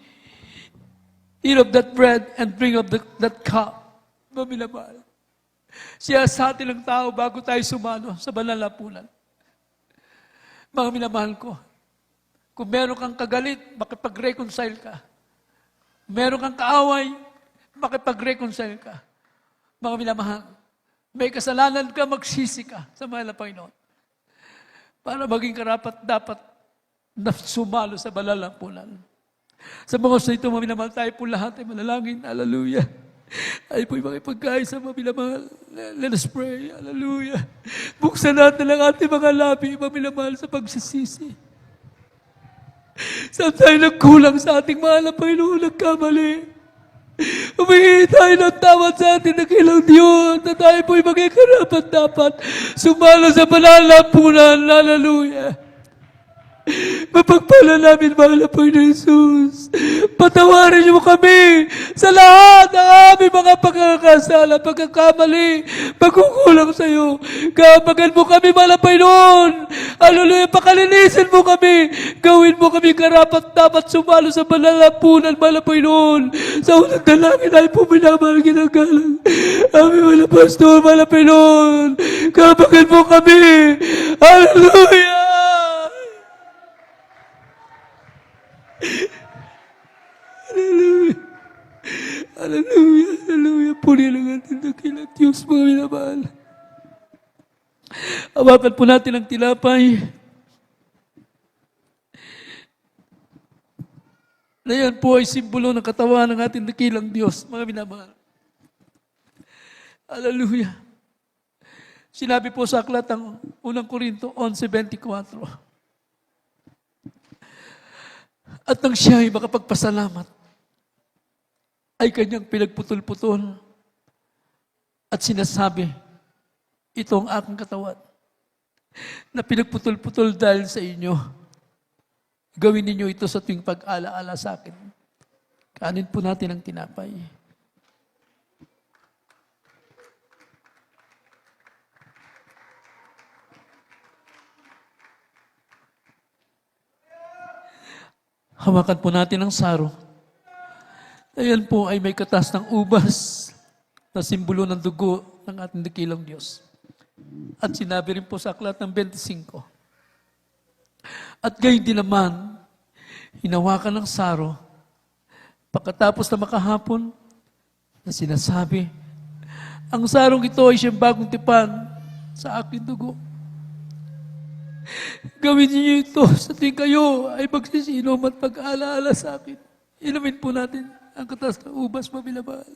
S1: eat of that bread and drink of that cup. Maminamahal. Siya sa atin ng tao bago tayo sumano sa banal na punan. Mga minamahal ko, kung meron kang kagalit, makipag-reconcile ka. Meron kang kaaway, makipag-reconcile ka. Mga minamahal, may kasalanan ka, magsisi ka sa mahal na Panginoon. Para maging karapat dapat na sumalo sa banal na punan. Sa mga oras na ito, mga minamahal, tayo po lahat ay manalangin. Hallelujah. Ay po'y makipagkain sa mga minamahal. Let us pray. Hallelujah. Buksan natin ang ating mga labi, mga minamahal, sa pagsisisi. Saan tayo nagkulang sa ating mahal na Panginoon, nagkamali? Humingi tayo ng tawad sa ating dakilang Diyos na tayo po'y maging karapat dapat sumalo sa banal na punan. Hallelujah. Mapagpala namin, mahal na Panginoon Jesus. Patawarin niyo kami sa lahat ng aming mga pagkakasala, pagkakamali, pagkukulang sa iyo. Kapagan mo kami, mahal na Panginoon. Hallelujah, pakalinisin mo kami. Gawin mo kami karapat dapat sumalo sa banal na punan, mahal na Panginoon. Sa unang dalangin ay puminamahal ginagalang. Aming mahal na Pastor, mahal na Panginoon. Kapagan mo kami. Hallelujah. Hallelujah. Hallelujah. Hallelujah. Purihin ang ating dakilang Diyos, mga minamahal. Hawakan po natin ang tinapay. Na yan po ay simbolo ng katawan ng ating dakilang Diyos, mga minamahal. Hallelujah. Sinabi po sa aklat ng unang Korinto 11:24. At nang siya ay makapagpasalamat, ay kanyang pinagputol-putol at sinasabi, ito ang aking katawan na pinagputol-putol dahil sa inyo. Gawin ninyo ito sa tuwing pag-alaala sa akin. Kanin po natin ang tinapay. Hawakan po natin ang saro. Ayan po ay may katas ng ubas na simbolo ng dugo ng ating dakilang Diyos. At sinabi rin po sa aklat ng 25. At gayon din naman, hinawakan ng saro, pagkatapos na makahapon, na sinasabi, ang sarong ito ay siyang bagong tipan sa aking dugo. Gawin niyo ito sa tuwing kayo ay magsisinom at pag-alaala sa akin. Inumin po natin ang katas ng ubas, maminamahal.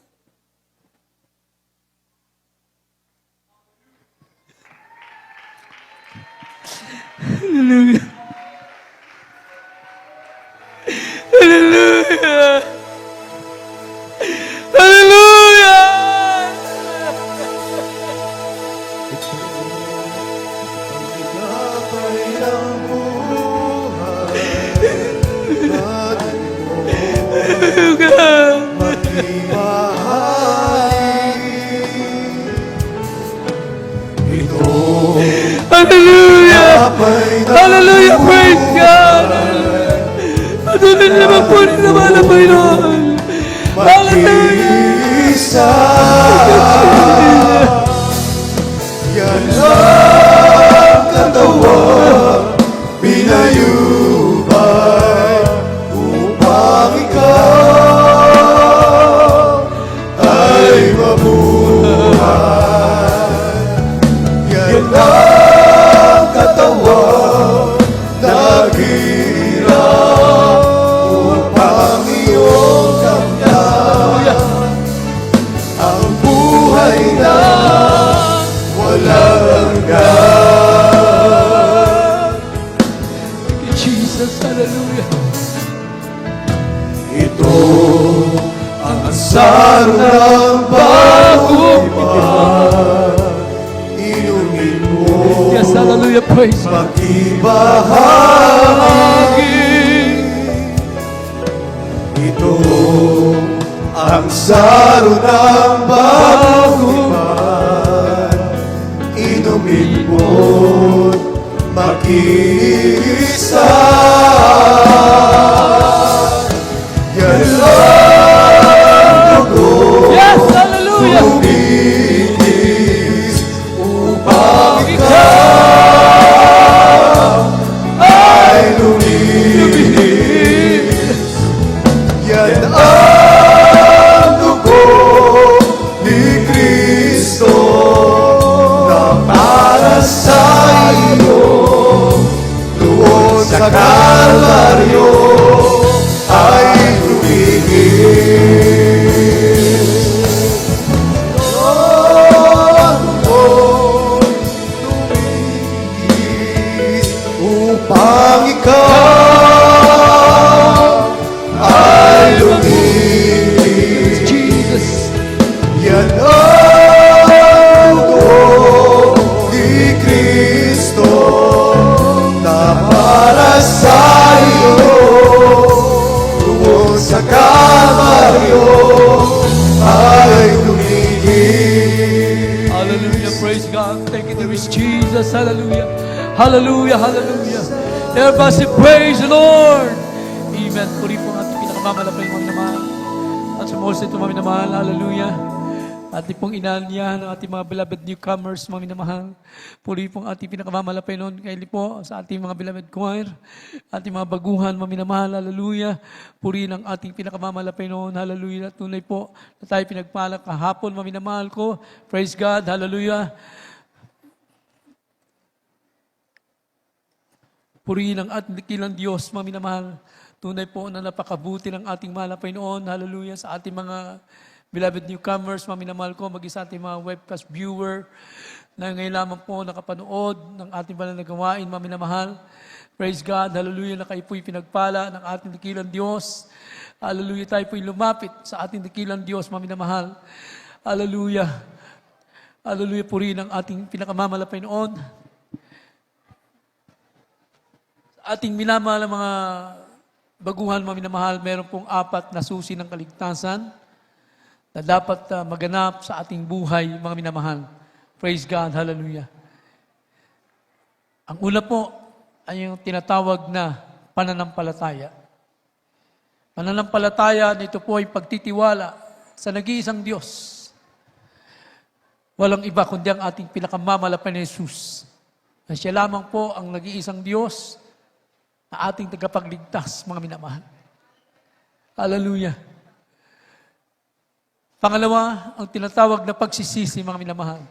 S1: Hallelujah. Hallelujah. Hallelujah. Hallelujah! Hallelujah! Praise God! Patuloy naman po rin naman ang Panginoon. Hallelujah!
S5: Isa, yan ang katawan, pinayubay upang ikaw ay mabuhay. Yan ang katawan, naghirap upang iyong kamtan ang buhay na walang hanggan.
S1: Thank you, Jesus. Hallelujah.
S5: Ito ang asar ng bagong iman. Inumin mo,
S1: Yes, hallelujah. Praise God.
S5: magibahagi. Ito ang saro ng bagong iman. Inumin mo't mag-iisa. Yan ang dugo
S1: Yes, hallelujah.
S5: umitis upang ikaw ay luminis. Yan ang dugo ni Kristo na para sa iyo doon sa Kalbaryo ay lumigis. Ang dugo'y lumigis upang ikaw ay luminis.
S1: Jesus.
S5: Yan ang dugo ni Kristo na para sa iyo doon sa Kalbaryo ay lumigis.
S1: Hallelujah. Praise God. Thank you, dear Jesus. Hallelujah. Hallelujah. Hallelujah. Everybody praise the Lord. Amen. Puri po ang ating pinakamamalapay mga naman. At sumulit ito mga minamahal. Hallelujah. Ating pong inanyahan ng ating mga beloved newcomers, mga minamahal. Puri po ang ating pinakamamalapay noon. Kaili po sa ating mga beloved choir. Ating mga baguhan, mga minamahal. Hallelujah. Puri ng ating pinakamamalapay noon. Hallelujah. Tunay po na tayo pinagpala kahapon, mga minamahal ko. Praise God. Hallelujah. Purihin ang ating dakilang Diyos, mga minamahal. Tunay po na napakabuti ng ating malapay noon. Hallelujah. Sa ating mga beloved newcomers, mga minamahal ko, maging sa ating mga webcast viewer na ngayon lamang po nakapanood ng ating banal na gawain, mga minamahal. Praise God. Hallelujah. Na kayo po'y pinagpala ng ating dakilang Diyos. Hallelujah. Tayo po'y lumapit sa ating dakilang Diyos, mga minamahal. Hallelujah. Hallelujah. Purihin ang ating pinakamamalapay noon. Ating minamahal mga baguhan, mga minamahal, meron pong 4 na susi ng kaligtasan na dapat maganap sa ating buhay, mga minamahal. Praise God, hallelujah. Ang una po ay yung tinatawag na pananampalataya. Pananampalataya, ito po ay pagtitiwala sa nag-iisang Diyos. Walang iba kundi ang ating pinakamamalapay na Jesus. Na siya lamang po ang nag-iisang Diyos na ating tagapagligtas, mga minamahal. Hallelujah. Pangalawa, ang tinatawag na pagsisisi, mga minamahal.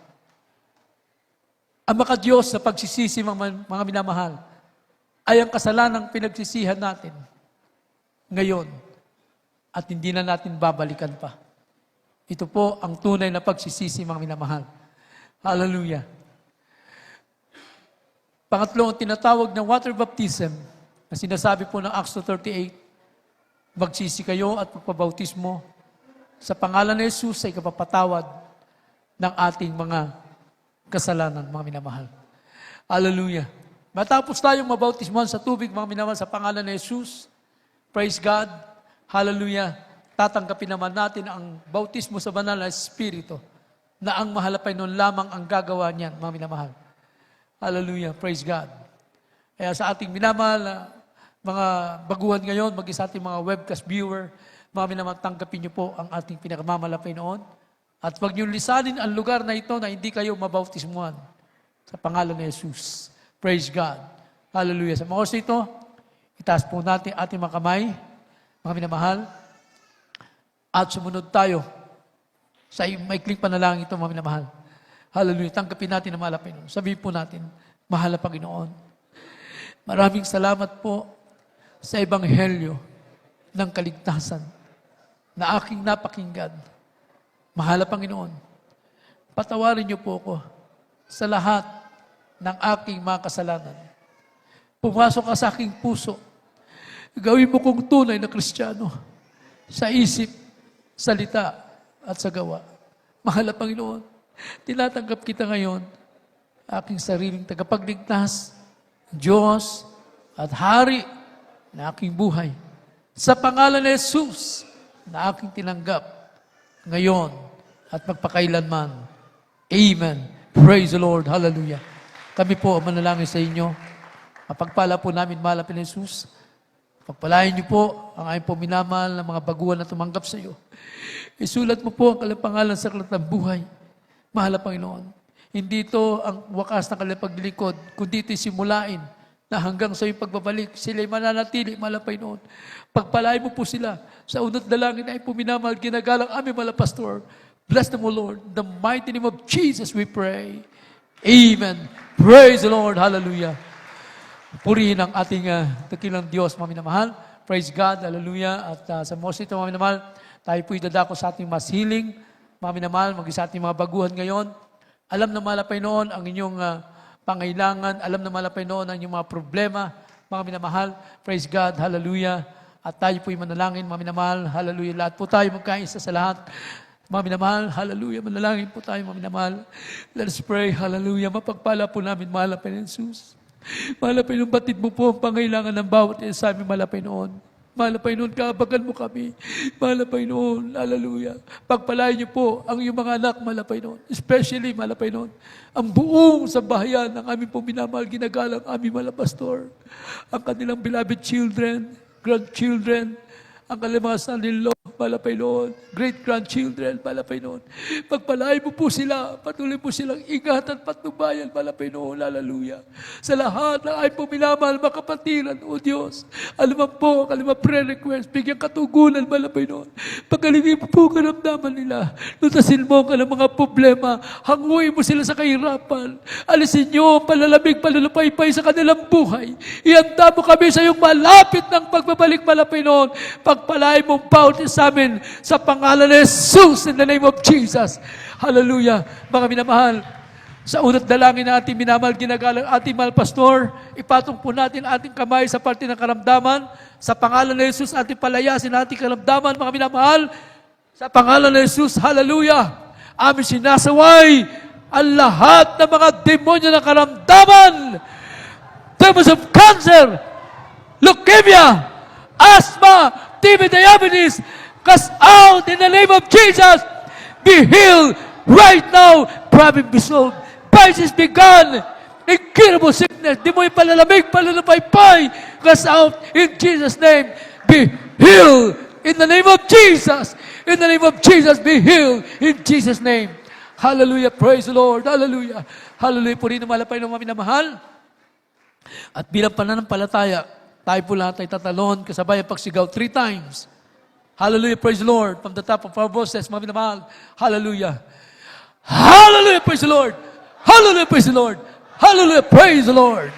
S1: Ang makadiyos na pagsisisi, mga minamahal, ay ang kasalanang pinagsisihan natin ngayon at hindi na natin babalikan pa. Ito po ang tunay na pagsisisi, mga minamahal. Hallelujah. Pangatlo, ang tinatawag na water baptism, na sinasabi po ng Acts 2:38, magsisi kayo at magpabautismo sa pangalan ni Jesus ay kapapatawad ng ating mga kasalanan, mga minamahal. Hallelujah. Matapos tayong mabautismohan sa tubig, mga minamahal, sa pangalan ni Jesus, praise God, hallelujah, tatanggapin naman natin ang bautismo sa banal na Espiritu na ang mahalapay noon lamang ang gagawa niyan, mga minamahal. Hallelujah, praise God. Kaya sa ating minamahal na mga baguhan ngayon, maging sa ating mga webcast viewer, mga minamahal, tanggapin niyo po ang ating pinakamamalapay noon. At huwag niyong lisanin ang lugar na ito na hindi kayo mabautismuhan sa pangalan ni Jesus. Praise God. Hallelujah. Sa mga oras ito, itaas po natin ating mga kamay, mga minamahal, at sumunod tayo sa maikling panalangin ito, mga minamahal. Hallelujah. Tanggapin natin ang mahalapay noon. Sabihin po natin, mahal na Panginoon, maraming salamat po sa Ebanghelyo ng kaligtasan na aking napakinggan. Mahal na Panginoon, patawarin niyo po ako sa lahat ng aking mga kasalanan. Pumasok ka sa aking puso. Gawin mo kong tunay na Kristiyano sa isip, salita, at sa gawa. Mahal na Panginoon, tinatanggap kita ngayon, aking sariling tagapagligtas, Diyos at Hari na aking buhay. Sa pangalan ni Jesus na aking tinanggap ngayon at magpakailanman. Amen. Praise the Lord. Hallelujah. Kami po manalangin sa inyo. Mapagpala po namin, mahal na Jesus. Pagpalain niyo po ang aming po minamahal na mga baguhan na tumanggap sa iyo. Isulat mo po ang kanilang pangalan sa aklat ng buhay. Mahal na Panginoon. Hindi ito ang wakas ng kanilang paglilingkod, kundi ito'y simulain na hanggang sa iyong pagbabalik, sila'y mananatili, mahal na Panginoon. Pagpalain mo po sila sa unat dalangin ay po minamahal, ginagalang aming mahal na pastor. Bless them, O Lord. In the mighty name of Jesus we pray. Amen. Praise the Lord. Hallelujah. Purihin ang ating dakilang Diyos, mga minamahal. Praise God. Hallelujah. At sa most ito, mga minamahal, tayo po'y dadako sa ating mas healing. Mga minamahal, maging sa ating mga baguhan ngayon. Alam na malapay noon ang inyong pangailangan. Alam na malapay noon ang inyong mga problema. Mga minamahal, praise God. Hallelujah. At tayo po'y manalangin, mga minamahal. Hallelujah. Lahat po tayo magkaisa sa lahat. Mga minamahal, hallelujah. Manalangin po tayo, mga minamahal. Let us pray, hallelujah. Mapagpala po namin, mahal na Panginoon Jesus. Mahal na Panginoon, batid mo po ang pangailangan ng bawat isa sa aming mahal na Panginoon. Mahal na Panginoon, kaabagan mo kami. Mahal na Panginoon, hallelujah. Pagpalain niyo po ang iyong mga anak, mahal na Panginoon. Especially, mahal na Panginoon, ang buong sambahayan ng aming pong minamahal, ginagalang aming mahal na pastor. Ang kanilang beloved children, grandchildren, ang kanilang mga son-in-law, mahal na Panginoon, great-grandchildren, mahal na Panginoon. Pagpalain mo po sila, patuloy po silang ingatan patnubayan, mahal na Panginoon, hallelujah. Sa lahat ng ay po minamahal, mga kapatiran, O Diyos, alam po, kalima prayer request, bigyan katugunan, mahal na Panginoon. Pagkalingin mo po karamdaman nila, lutasin mo ang kanilang mga problema, hanguin mo sila sa kahirapan, alisin niyo ang palalamig, palalapaypay sa kanilang buhay. Ihanda mo kami sa iyong malapit ng pagbabalik, mahal na Panginoon. Pagpalain mong bawat sa amin sa pangalan ni Jesus in the name of Jesus. Hallelujah. Mga minamahal, sa unat dalangin na ating minamahal, ginagalang ating mahal pastor, ipatong po natin ating kamay sa parte ng karamdaman. Sa pangalan ni Jesus, ating palayasin ating karamdaman, mga minamahal. Sa pangalan ni Jesus, hallelujah. Amin sinasaway ang lahat ng mga demonyo ng karamdaman. Demons of cancer, leukemia, asthma, TB, diabetes, cast out in the name of Jesus. Be healed right now. Problem be solved. Crisis begun. Incurable sickness. Di mo ipalalamig, palalapaypay. Cast out in Jesus' name. Be healed in the name of Jesus. In the name of Jesus, be healed in Jesus' name. Hallelujah. Praise the Lord. Hallelujah. Hallelujah. Purihin ang malapay ng mga minamahal. At bilang pananampalataya, tayo po lahat ay tatalon, kasabay ang pagsigaw 3 times. Hallelujah, praise the Lord. From the top of our voices, mga minamahal, hallelujah. Hallelujah, praise the Lord. Hallelujah, praise the Lord. Hallelujah, praise the Lord.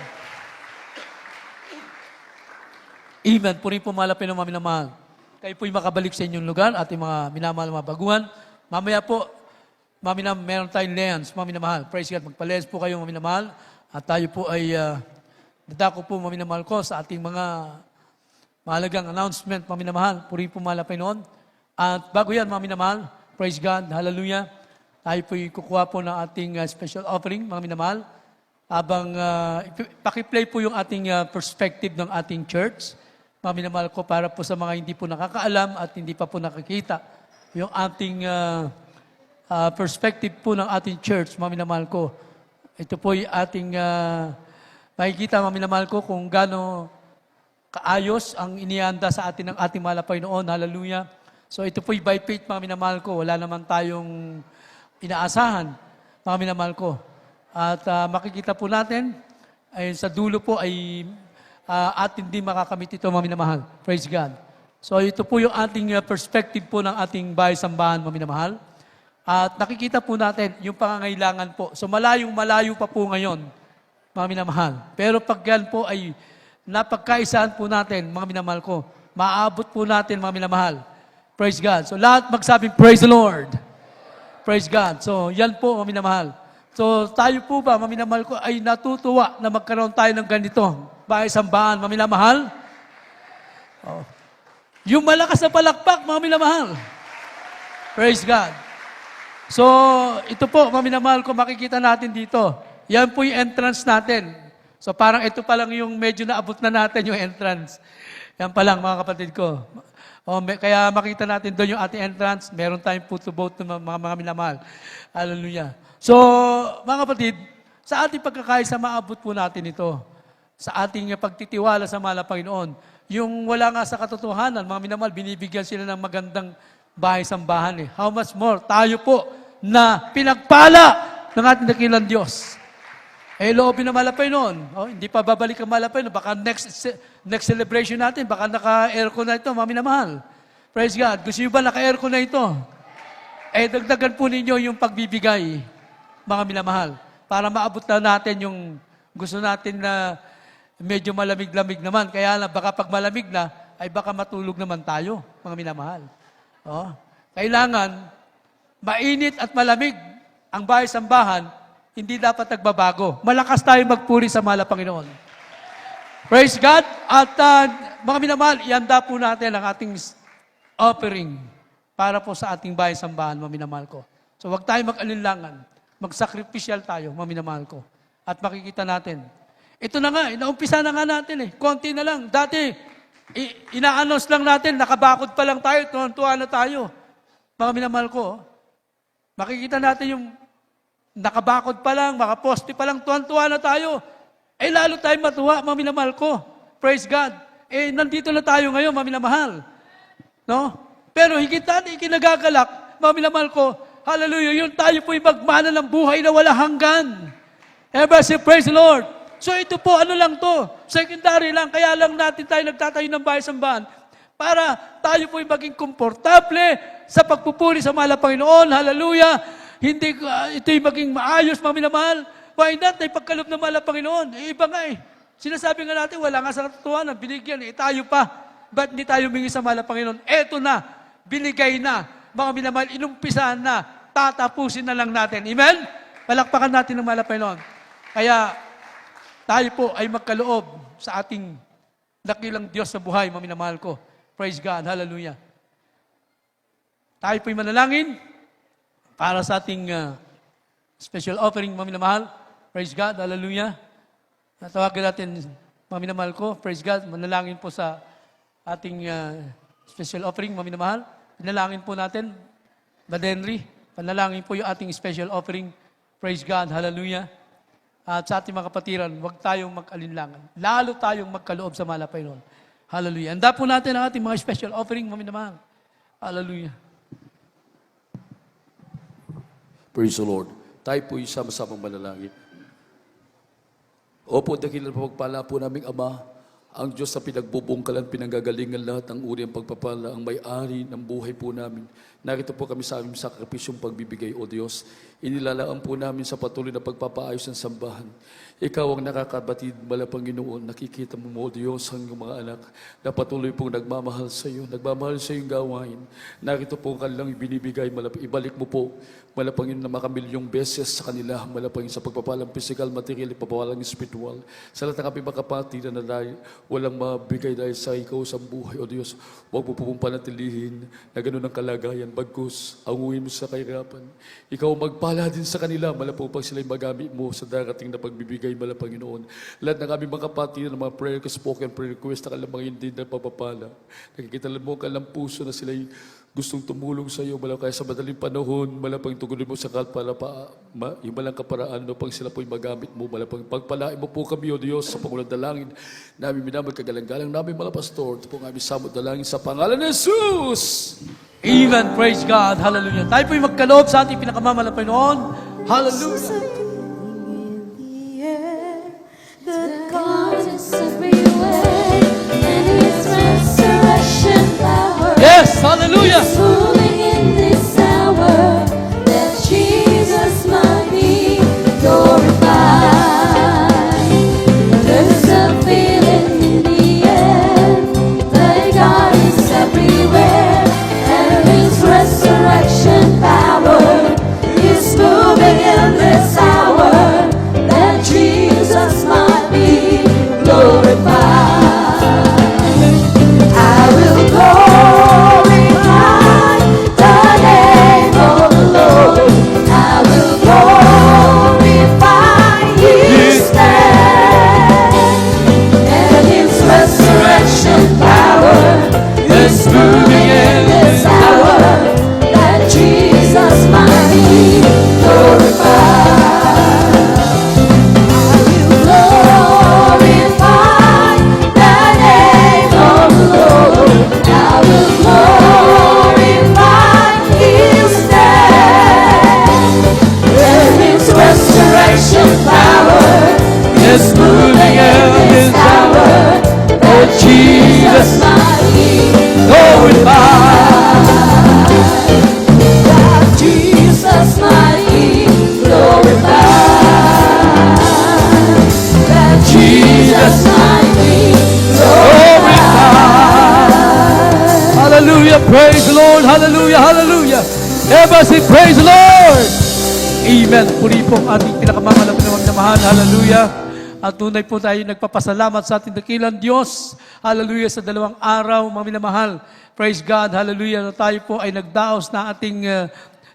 S1: Amen. Puri po malapit ng mga minamahal. Kayo po'y makabalik sa inyong lugar, ating mga minamahal, mga baguhan. Mamaya po, mga minamahal, meron tayong lens, mga minamahal. Praise God, magpa-lens po kayo, mga minamahal. At tayo po ay dadako po, mga minamahal ko, sa ating mga mahalagang announcement, mga minamahal. Puri po malapay noon. At bago yan, mga minamahal, praise God, hallelujah. Tayo po'y kukuha po ng ating special offering, mga minamahal. Habang pakiplay po yung ating perspective ng ating church. mga minamahal ko, para po sa mga hindi po nakakaalam at hindi pa po nakakita, yung ating perspective po ng ating church, mga minamahal ko. Ito po yung ating makikita, mga minamahal ko, kung gaano kaayos ang inianda sa atin ng ating mahal na Panginoon. Hallelujah. So ito po yung by faith, mga minamahal ko. Wala naman tayong inaasahan, mga minamahal ko. At makikita po natin, ay sa dulo po ay atin din makakamit ito, mga minamahal. Praise God. So ito po yung ating perspective po ng ating bahay-sambahan, mga minamahal. At nakikita po natin yung pangangailangan po. So malayo pa po ngayon, mga minamahal. Pero pag yan po ay napagkaisahan po natin, mga minamahal ko, maabot po natin, mga minamahal. Praise God. So lahat magsabing, praise the Lord. Praise God. So yan po, mga minamahal. So tayo po ba, mga minamahal ko, ay natutuwa na magkaroon tayo ng ganito, bahay-sambahan, mga minamahal? Oh. Yung malakas na palakpak, mga minamahal. Praise God. So, ito po, mga minamahal ko, makikita natin dito. Yan po yung entrance natin. So, parang ito pa lang yung medyo naabot na natin yung entrance. Yan pa lang, mga kapatid ko. Kaya makita natin doon yung ating entrance. Meron tayong photo-boat ng mga minamahal. Hallelujah. So, mga kapatid, sa ating pagkakaisa, maabot po natin ito. Sa ating pagtitiwala sa mahal na Panginoon. Yung wala nga sa katotohanan, mga minamahal, binibigyan sila ng magandang bahay-sambahan eh. How much more? Tayo po na pinagpala ng ating dakilang Diyos. Eh, loobin na malapay noon. Oh, hindi pa babalik ang malapay noon. Baka next celebration natin, baka naka-aircon na ito, mga minamahal. Praise God. Gusto nyo ba naka-aircon na ito? Eh, dagdagan po ninyo yung pagbibigay, mga minamahal. Para maabot na natin yung gusto natin na medyo malamig-lamig naman. Kaya lang, baka pag malamig na, ay baka matulog naman tayo, mga minamahal. Oh, kailangan, mainit at malamig ang bahay-sambahan, hindi dapat nagbabago. Malakas tayo magpuri sa mahal na Panginoon. Praise God. At mga minamahal, ihanda po natin ang ating offering para po sa ating bahay-sambahan, mga minamahal ko. So wag tayo mag-alinlangan. Mag-sacrificial tayo, mga minamahal ko. At makikita natin. Ito na nga, inaumpisa na nga natin eh. Konti na lang. Dati, ina-announce lang natin, nakabakod pa lang tayo, tuwan-tuwa na tayo. Mga minamahal ko, makikita natin yung nakabakod pa lang, makaposte pa lang, tuwan-tuwa na tayo. Eh lalo tayo matuwa, mga minamahal ko. Praise God. Eh nandito na tayo ngayon, mga minamahal. No? Pero higit natin ikinagagalak, mga minamahal ko, hallelujah, yung tayo po'y magmana ng buhay na wala hanggan. Ever say, praise the Lord. So ito po, ano lang to? Secondary lang. Kaya lang natin tayo nagtatayo ng bahay-sambahan para tayo po'y maging komportable sa pagpupuri sa mahal na Panginoon. Hallelujah. Hindi ito'y maging maayos, mga minamahal. Why not? Ay pagkaloob ng mahal na Panginoon. Eh, iba nga eh. Sinasabi nga natin, wala nga sa katotohanan. Binigyan eh. Tayo pa. Ba't hindi tayo humingi sa mahal na Panginoon? Eto na. Binigay na. Mga minamahal, inumpisahan na. Tatapusin na lang natin. Amen? Palakpakan natin ng mahal na Panginoon. Kaya, tayo po ay magkaloob sa ating dakilang Diyos sa buhay, mga minamahal ko. Praise God. Hallelujah. Tayo po'y manalangin para sa ating special offering, mga minamahal. Praise God. Hallelujah. Natawagan natin, mga minamahal ko. Praise God. Manalangin po sa ating special offering, mga minamahal. Panalangin po natin, Brother Henry. Panalangin po yung ating special offering. Praise God. Hallelujah. At sa ating mga kapatiran, huwag tayong mag-alinlangan. Lalo tayong magkaloob sa mahal na Panginoon. Hallelujah. Handa po natin ang ating mga special offering, mga minamahal. Hallelujah.
S3: Praise the Lord. Tayo po'y sama-samang manalangin. Opo, dakilang pagpala po naming Ama, ang Diyos na pinagbubungkalan, pinanggagalingan lahat ng uri ang pagpapala, ang may-ari ng buhay po namin. Narito po kami sa aming sakripisyong pagbibigay, O Diyos. Inilalaan po namin sa patuloy na pagpapaayos ng sambahan. Ikaw ang nakakabatid, mala Panginoon. Nakikita mo, O Diyos, ang iyong mga anak na patuloy pong nagmamahal sa iyo. Nagmamahal sa iyong gawain. Narito po ang kanilang ibinibigay, ibalik mo po, mala Panginoon, na makamilyong beses sa kanila, mala Panginoon, sa pagpapalang physical, material, pagpapalang spiritual. Sa lahat ng aming mga kapatid na walang mabigay dahil sa ikaw sa buhay. O Diyos, huwag mo po pong panatilihin na ganun ang kalagayan. Bagkus, anguhin mo sa kahirapan. Ikaw magpala din sa kanila, malapang pag sila'y magamit mo sa darating na pagbibigay, mala Panginoon. Lahat ng aming mga kapatid, ng mga prayer, spoken prayer request, na kalamang hindi na papapala. Nakikita mo ang kalang puso na sila'y gustong tumulong sa iyo, kaya sa madaling panahon, malapang tugunin mo sa para yung malang kaparaan, no, pag sila po'y magamit mo, malapang pagpalain mo po kami, O Diyos, sa pangulang dalangin, namin minamag kagalang-galang namin, mga pastor, ito po ang aming samot dalangin sa pangalan ni Jesus!
S1: Amen. Praise God. Hallelujah. Tayo po'y magkaloob sa ating pinakamamahal na Panginoon. Hallelujah.
S6: The God is everywhere, and His resurrection power
S1: Yes. Hallelujah.
S6: is moving in this hour, that Jesus might be glorified. There's a feeling in the air that God is everywhere, and His resurrection power is moving in this hour, that Jesus might be glorified. I will glorify the name of the Lord. I will glorify His name, and His resurrection power is moving in this hour, that Jesus might be glorified. I will glorify the name of the Lord. I will glorify His name, and His restoration power is moving in this hour, that Jesus might be glorified. That Jesus might be glorified. That Jesus might be glorified.
S1: Hallelujah. Praise the Lord. Hallelujah. Hallelujah. Everybody say, praise the Lord. Amen. Puri po ang ating pinakamamahal na pinamamahal. Hallelujah. At tunay po tayo nagpapasalamat sa ating dakilang Diyos. Hallelujah. Sa 2 araw, mga minamahal. Praise God. Hallelujah. Na tayo po ay nagdaos na ating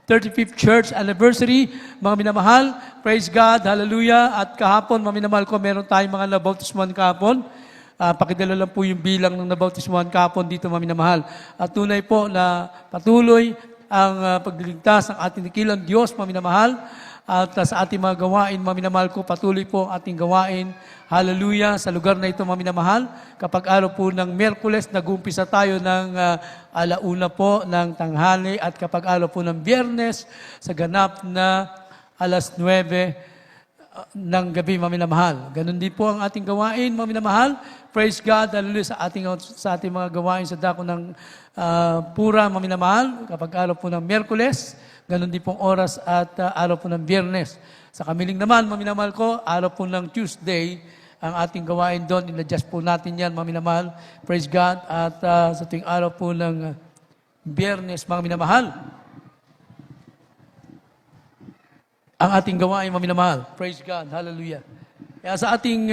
S1: 35th church anniversary. Mga minamahal. Praise God. Hallelujah. At kahapon, mga minamahal ko, meron tayong mga nabautismuhan kahapon. Pakidala lang po yung bilang ng nabautismuhan kahapon dito, mga minamahal. At tunay po na patuloy ang pagliligtas ng ating dakilang Diyos, mga minamahal. At sa ating mga gawain, mga minamahal ko, patuloy po ang ating gawain. Hallelujah. Sa lugar na ito, mga minamahal, kapag araw po ng Miyerkules, nag-umpisa tayo ng alauna po ng tanghali, at kapag araw po ng Biyernes, sa ganap na alas 9 ng gabi, mga minamahal. Ganon din po ang ating gawain, mga minamahal. Praise God, hallelujah, sa ating mga gawain sa dako ng pura, mga minamahal. Kapag araw po ng Miyerkules, ganon din pong oras at araw po ng Biyernes. Sa kamiling naman, mga minamahal ko, araw po ng Tuesday, ang ating gawain doon, in-adjust po natin yan, mga minamahal. Praise God. At sa tuwing araw po ng Biyernes, mga minamahal, ang ating gawain, mga minamahal. Praise God. Hallelujah. Kaya sa ating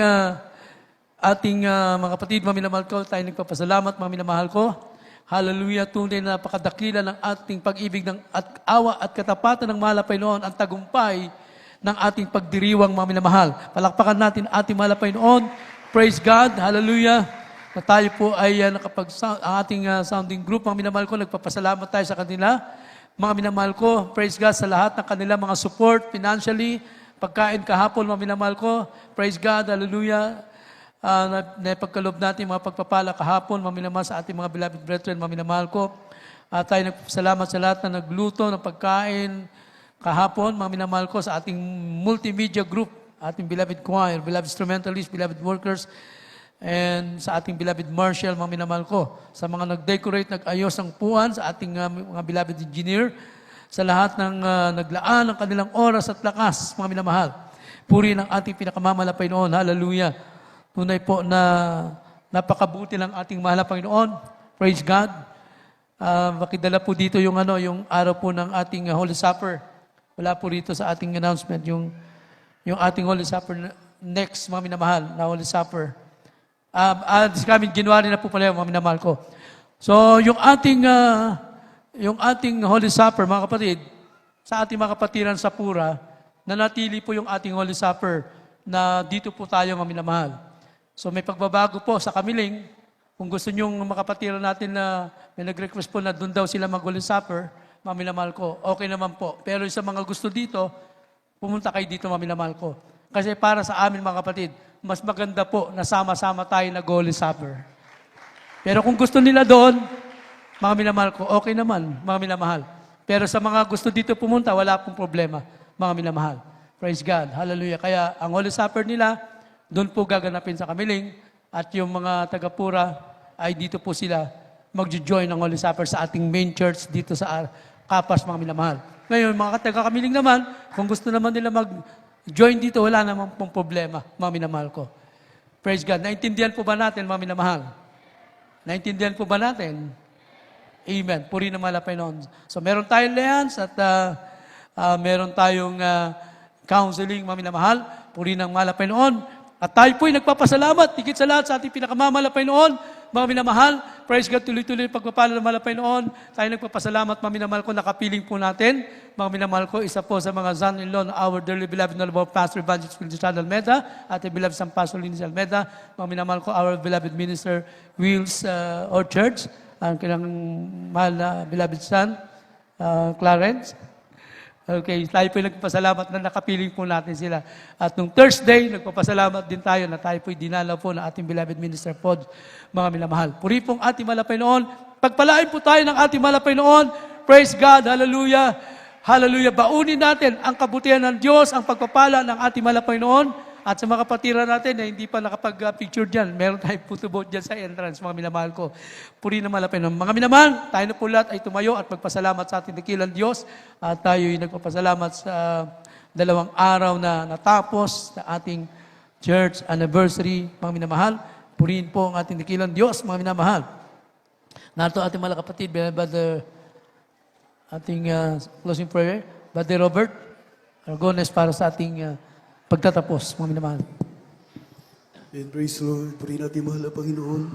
S1: mga kapatid, mga minamahal ko, tayo nagpapasalamat, mga minamahal ko. Hallelujah. Tunay na napakadakila ng ating pag-ibig ng at awa at katapatan ng mahal na Panginoon, ang tagumpay ng ating pagdiriwang, mga minamahal. Palakpakan natin ating mahal na Panginoon. Praise God. Hallelujah. Na tayo po ay ang ating sounding group, mga minamahal ko, nagpapasalamat tayo sa kanila. Mga minamahal ko, praise God sa lahat ng kanila mga support financially, pagkain kahapon, mga minamahal ko. Praise God. Hallelujah. Na pagkalob natin mga pagpapala kahapon, mga minamahal sa ating mga beloved brethren, mga minamahal ko. Tayo nagpapasalamat sa lahat na nagluto ng pagkain kahapon, mga minamahal ko, sa ating multimedia group, ating beloved choir, beloved instrumentalists, beloved workers, and sa ating beloved Marshall, mga minamahal ko, sa mga nag-decorate, nag-ayos ng puan, sa ating mga beloved engineer, sa lahat ng naglaan ng kanilang oras at lakas, mga minamahal. Puri ng ating pinakamamahal na Panginoon. Hallelujah. Tunay po na napakabuti ng ating mahal na Panginoon. Praise God. Makidala po dito yung araw po ng ating Holy Supper. Wala po rito sa ating announcement yung ating Holy Supper next, mga minamahal, na Holy Supper. This coming January na po pala yung mga minamahal ko. So, yung ating Holy Supper, mga kapatid, sa ating mga kapatiran sa Pura, nanatili po yung ating Holy Supper na dito po tayo mga minamahal. So, may pagbabago po sa Kamiling. Kung gusto nyong mga kapatiran natin na may nag-request po na doon daw sila mag-Holy Supper, mga minamahal ko, okay naman po. Pero sa mga gusto dito, pumunta kayo dito mga minamahal ko. Kasi para sa amin mga kapatid, mas maganda po na sama-sama tayo nag-Holy Supper. Pero kung gusto nila doon, mga minamahal ko, okay naman, mga minamahal. Pero sa mga gusto dito pumunta, wala pong problema, mga minamahal. Praise God. Hallelujah. Kaya ang Holy Supper nila, doon po gaganapin sa Kamiling. At yung mga taga-Pura, ay dito po sila mag-join ng Holy Supper sa ating main church dito sa Kapas, mga minamahal. Ngayon, mga taga-Kamiling naman, kung gusto naman nila mag-join dito, wala namang pong problema, mga minamahal ko. Praise God. Naintindihan po ba natin, mga minamahal? Naintindihan po ba natin? Amen. Puri na malapay noon. So, meron tayong leans at meron tayong counseling, mga minamahal. Puri ng malapay noon. At tayo po'y nagpapasalamat, higit sa lahat sa ating pinakamamalapay noon, mga minamahal. Praise God, tuloy-tuloy pagpapala ng malapay noon. Tayo nagpapasalamat, mga minamahal ko, nakapiling po natin. Mga minamahal ko, isa po sa mga son-in-law na our dearly beloved Honorable Pastor Evangelist Wilson Almeida at the beloved San Pastor Linis Almeida. Mga minamahal ko, our beloved minister Wills or Church, ang kailang mahal na beloved son, Clarence. Okay, tayo po nagpapasalamat na nakapiling po natin sila. At nung Thursday, nagpapasalamat din tayo na tayo po'y dinalaw po ng ating beloved minister Pod, mga minamahal. Puri pong ating malapay noon. Pagpalain po tayo ng ating malapay noon. Praise God, hallelujah. Hallelujah. Baunin natin ang kabutihan ng Diyos, ang pagpapala ng ating malapay noon. At sa mga kapatiran natin na hindi pa nakapag-picture dyan, meron tayong photobooth dyan sa entrance, mga minamahal ko. Puri na malapay ng mga minamahal, tayo na po lahat ay tumayo at magpasalamat sa ating dakilang Diyos. At tayo'y nagpapasalamat sa 2 araw na natapos sa ating church anniversary, mga minamahal. Purihin po ang ating dakilang Diyos, mga minamahal. Narito ating mga kapatid, Brother, ating closing prayer, Brother Robert Argones para sa ating pagtatapos, mga minamahal.
S5: And praise the Lord. Purihin natin mahal na Panginoon.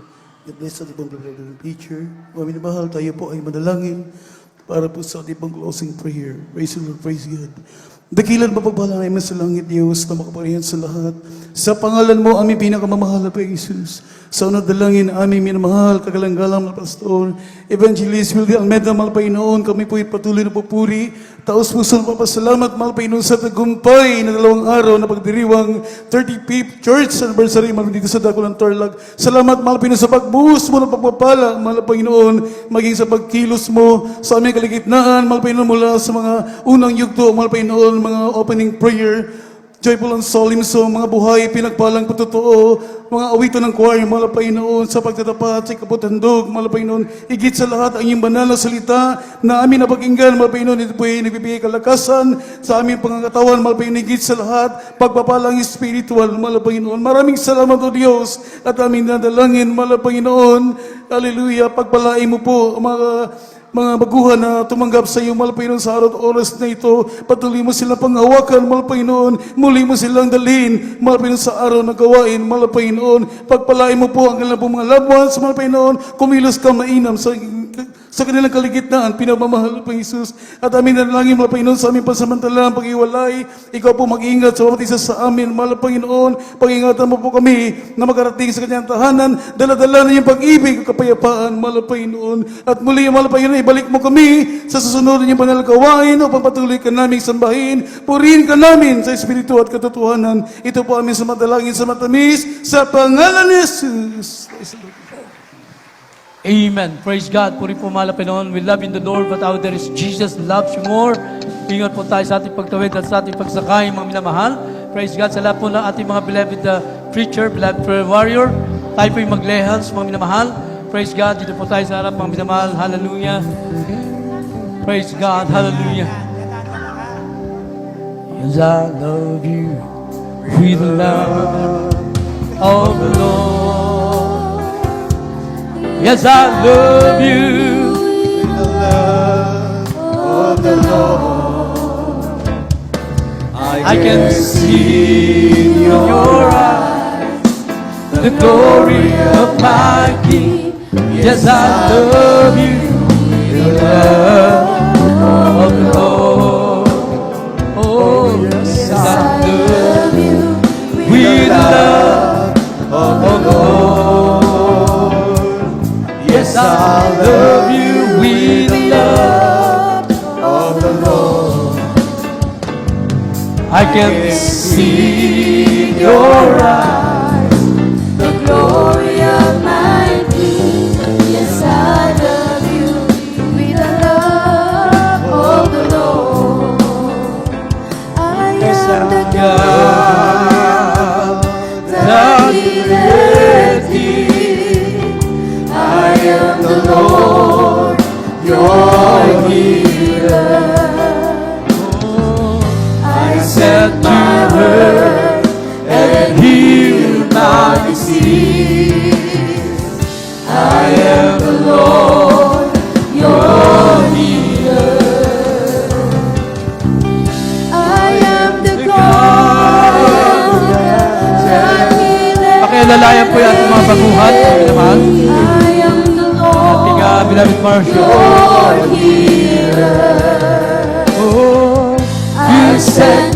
S5: God bless natin pong brother preacher. Mga minamahal, tayo po ay manalangin para po sa ating pang closing prayer. Praise the Lord. Praise God. Dakilan mapagpala namin sa langit, Diyos, na makaparihan sa lahat. Sa pangalan mo, aming pinakamamahal na Jesus. Sa unang dalangin, aming minamahal, kagalang-galang na pastor, Evangelist Wilde Almeida, mahal Panginoon, kami po'y patuloy na pupuri. Taos puso na papasalamat, mahal Panginoon, sa tagumpay na 2 araw na pagdiriwang 35th Church Anniversary, mahal dito sa Dakulang Tarlac. Salamat, mahal Panginoon, sa pagbuhos mo ng pagpapala, mahal Panginoon, maging sa pagkilos mo sa aming kaligitnaan, mahal Panginoon, mula sa mga unang yugto, mahal Panginoon, mga opening prayer, joyful and solemn song, mga buhay, pinagpalang patotoo, mga awitan ng choir, mahal Panginoon, sa pagtatapat, sa kaputandog, mahal Panginoon, higit sa lahat ang iyong banal na salita na amin napakinggan, mahal Panginoon, ito po'y nagbibigay kalakasan sa aming pangangatawan, mahal Panginoon, higit sa lahat, pagpapalang spiritual, mahal Panginoon. Maraming salamat o Diyos at aming nadalangin, mahal Panginoon, hallelujah, pagpalain mo po, mga baguhan na tumanggap sa iyo, mahal Panginoon, sa araw at oras na ito. Patuloy mo silang panghawakan, mahal Panginoon. Muli mo silang dalhin, mahal Panginoon, sa araw na gawain, mahal Panginoon. Pagpalain mo po ang kanilang mga loved ones, mahal Panginoon. Kumilos ka mainam sa kanilang kaligitnaan, pinamamahal po Jesus. At amin na langin, mahal Panginoon, sa aming pansamantalang pag-iwalay. Ikaw po mag-iingat sa bawat isa sa amin, mahal Panginoon. Pag-ingatan mo po kami na makarating sa kanyang tahanan. Dala-dala na yung pag-ibig at kapayapaan, mahal Panginoon. At muli, mahal Panginoon, ibalik mo kami sa susunod ng banal gawain upang patuloy ka naming sambahin. Purihin ka namin sa Espiritu at katotohanan. Ito po aming sumadalangin sa matamis sa pangalan ni Jesus.
S1: Amen. Praise God. Puri po mahal na Panginoon. We love in the Lord, but out there is Jesus loves you more. Ingat po tayo sa ating pagtawid at sa ating pagsakay, mga minamahal. Praise God. Sa lahat po ng ating mga beloved preacher, beloved prayer warrior. Tayo po yung maglehans, mga minamahal. Praise God. Dito po tayo sa harap, mga minamahal. Hallelujah. Praise God. Hallelujah. Yes, I love you with the love of the Lord. Yes, I love you.
S5: In the love of the Lord,
S1: I can see in your eyes
S5: the
S1: the glory of my King. Yes, I love you with the love of the Lord. Oh, yes, I love you with the love of the Lord. Yes, I love you with the love of the Lord. I can see in your eyes
S6: the glory of my King. Yes, I love you with the love of the Lord. I am the God that healeth thee. I am the Lord, your healer. I sent my word and healed my disease. I am the Lord, your healer. I am the God that healeth.
S1: Pakialalayan po yung ating mga baguhan, kami naman.
S6: I am the
S1: Ating
S6: Lord,
S1: beloved Marshall.
S6: your healer.
S1: Oh,
S6: I sent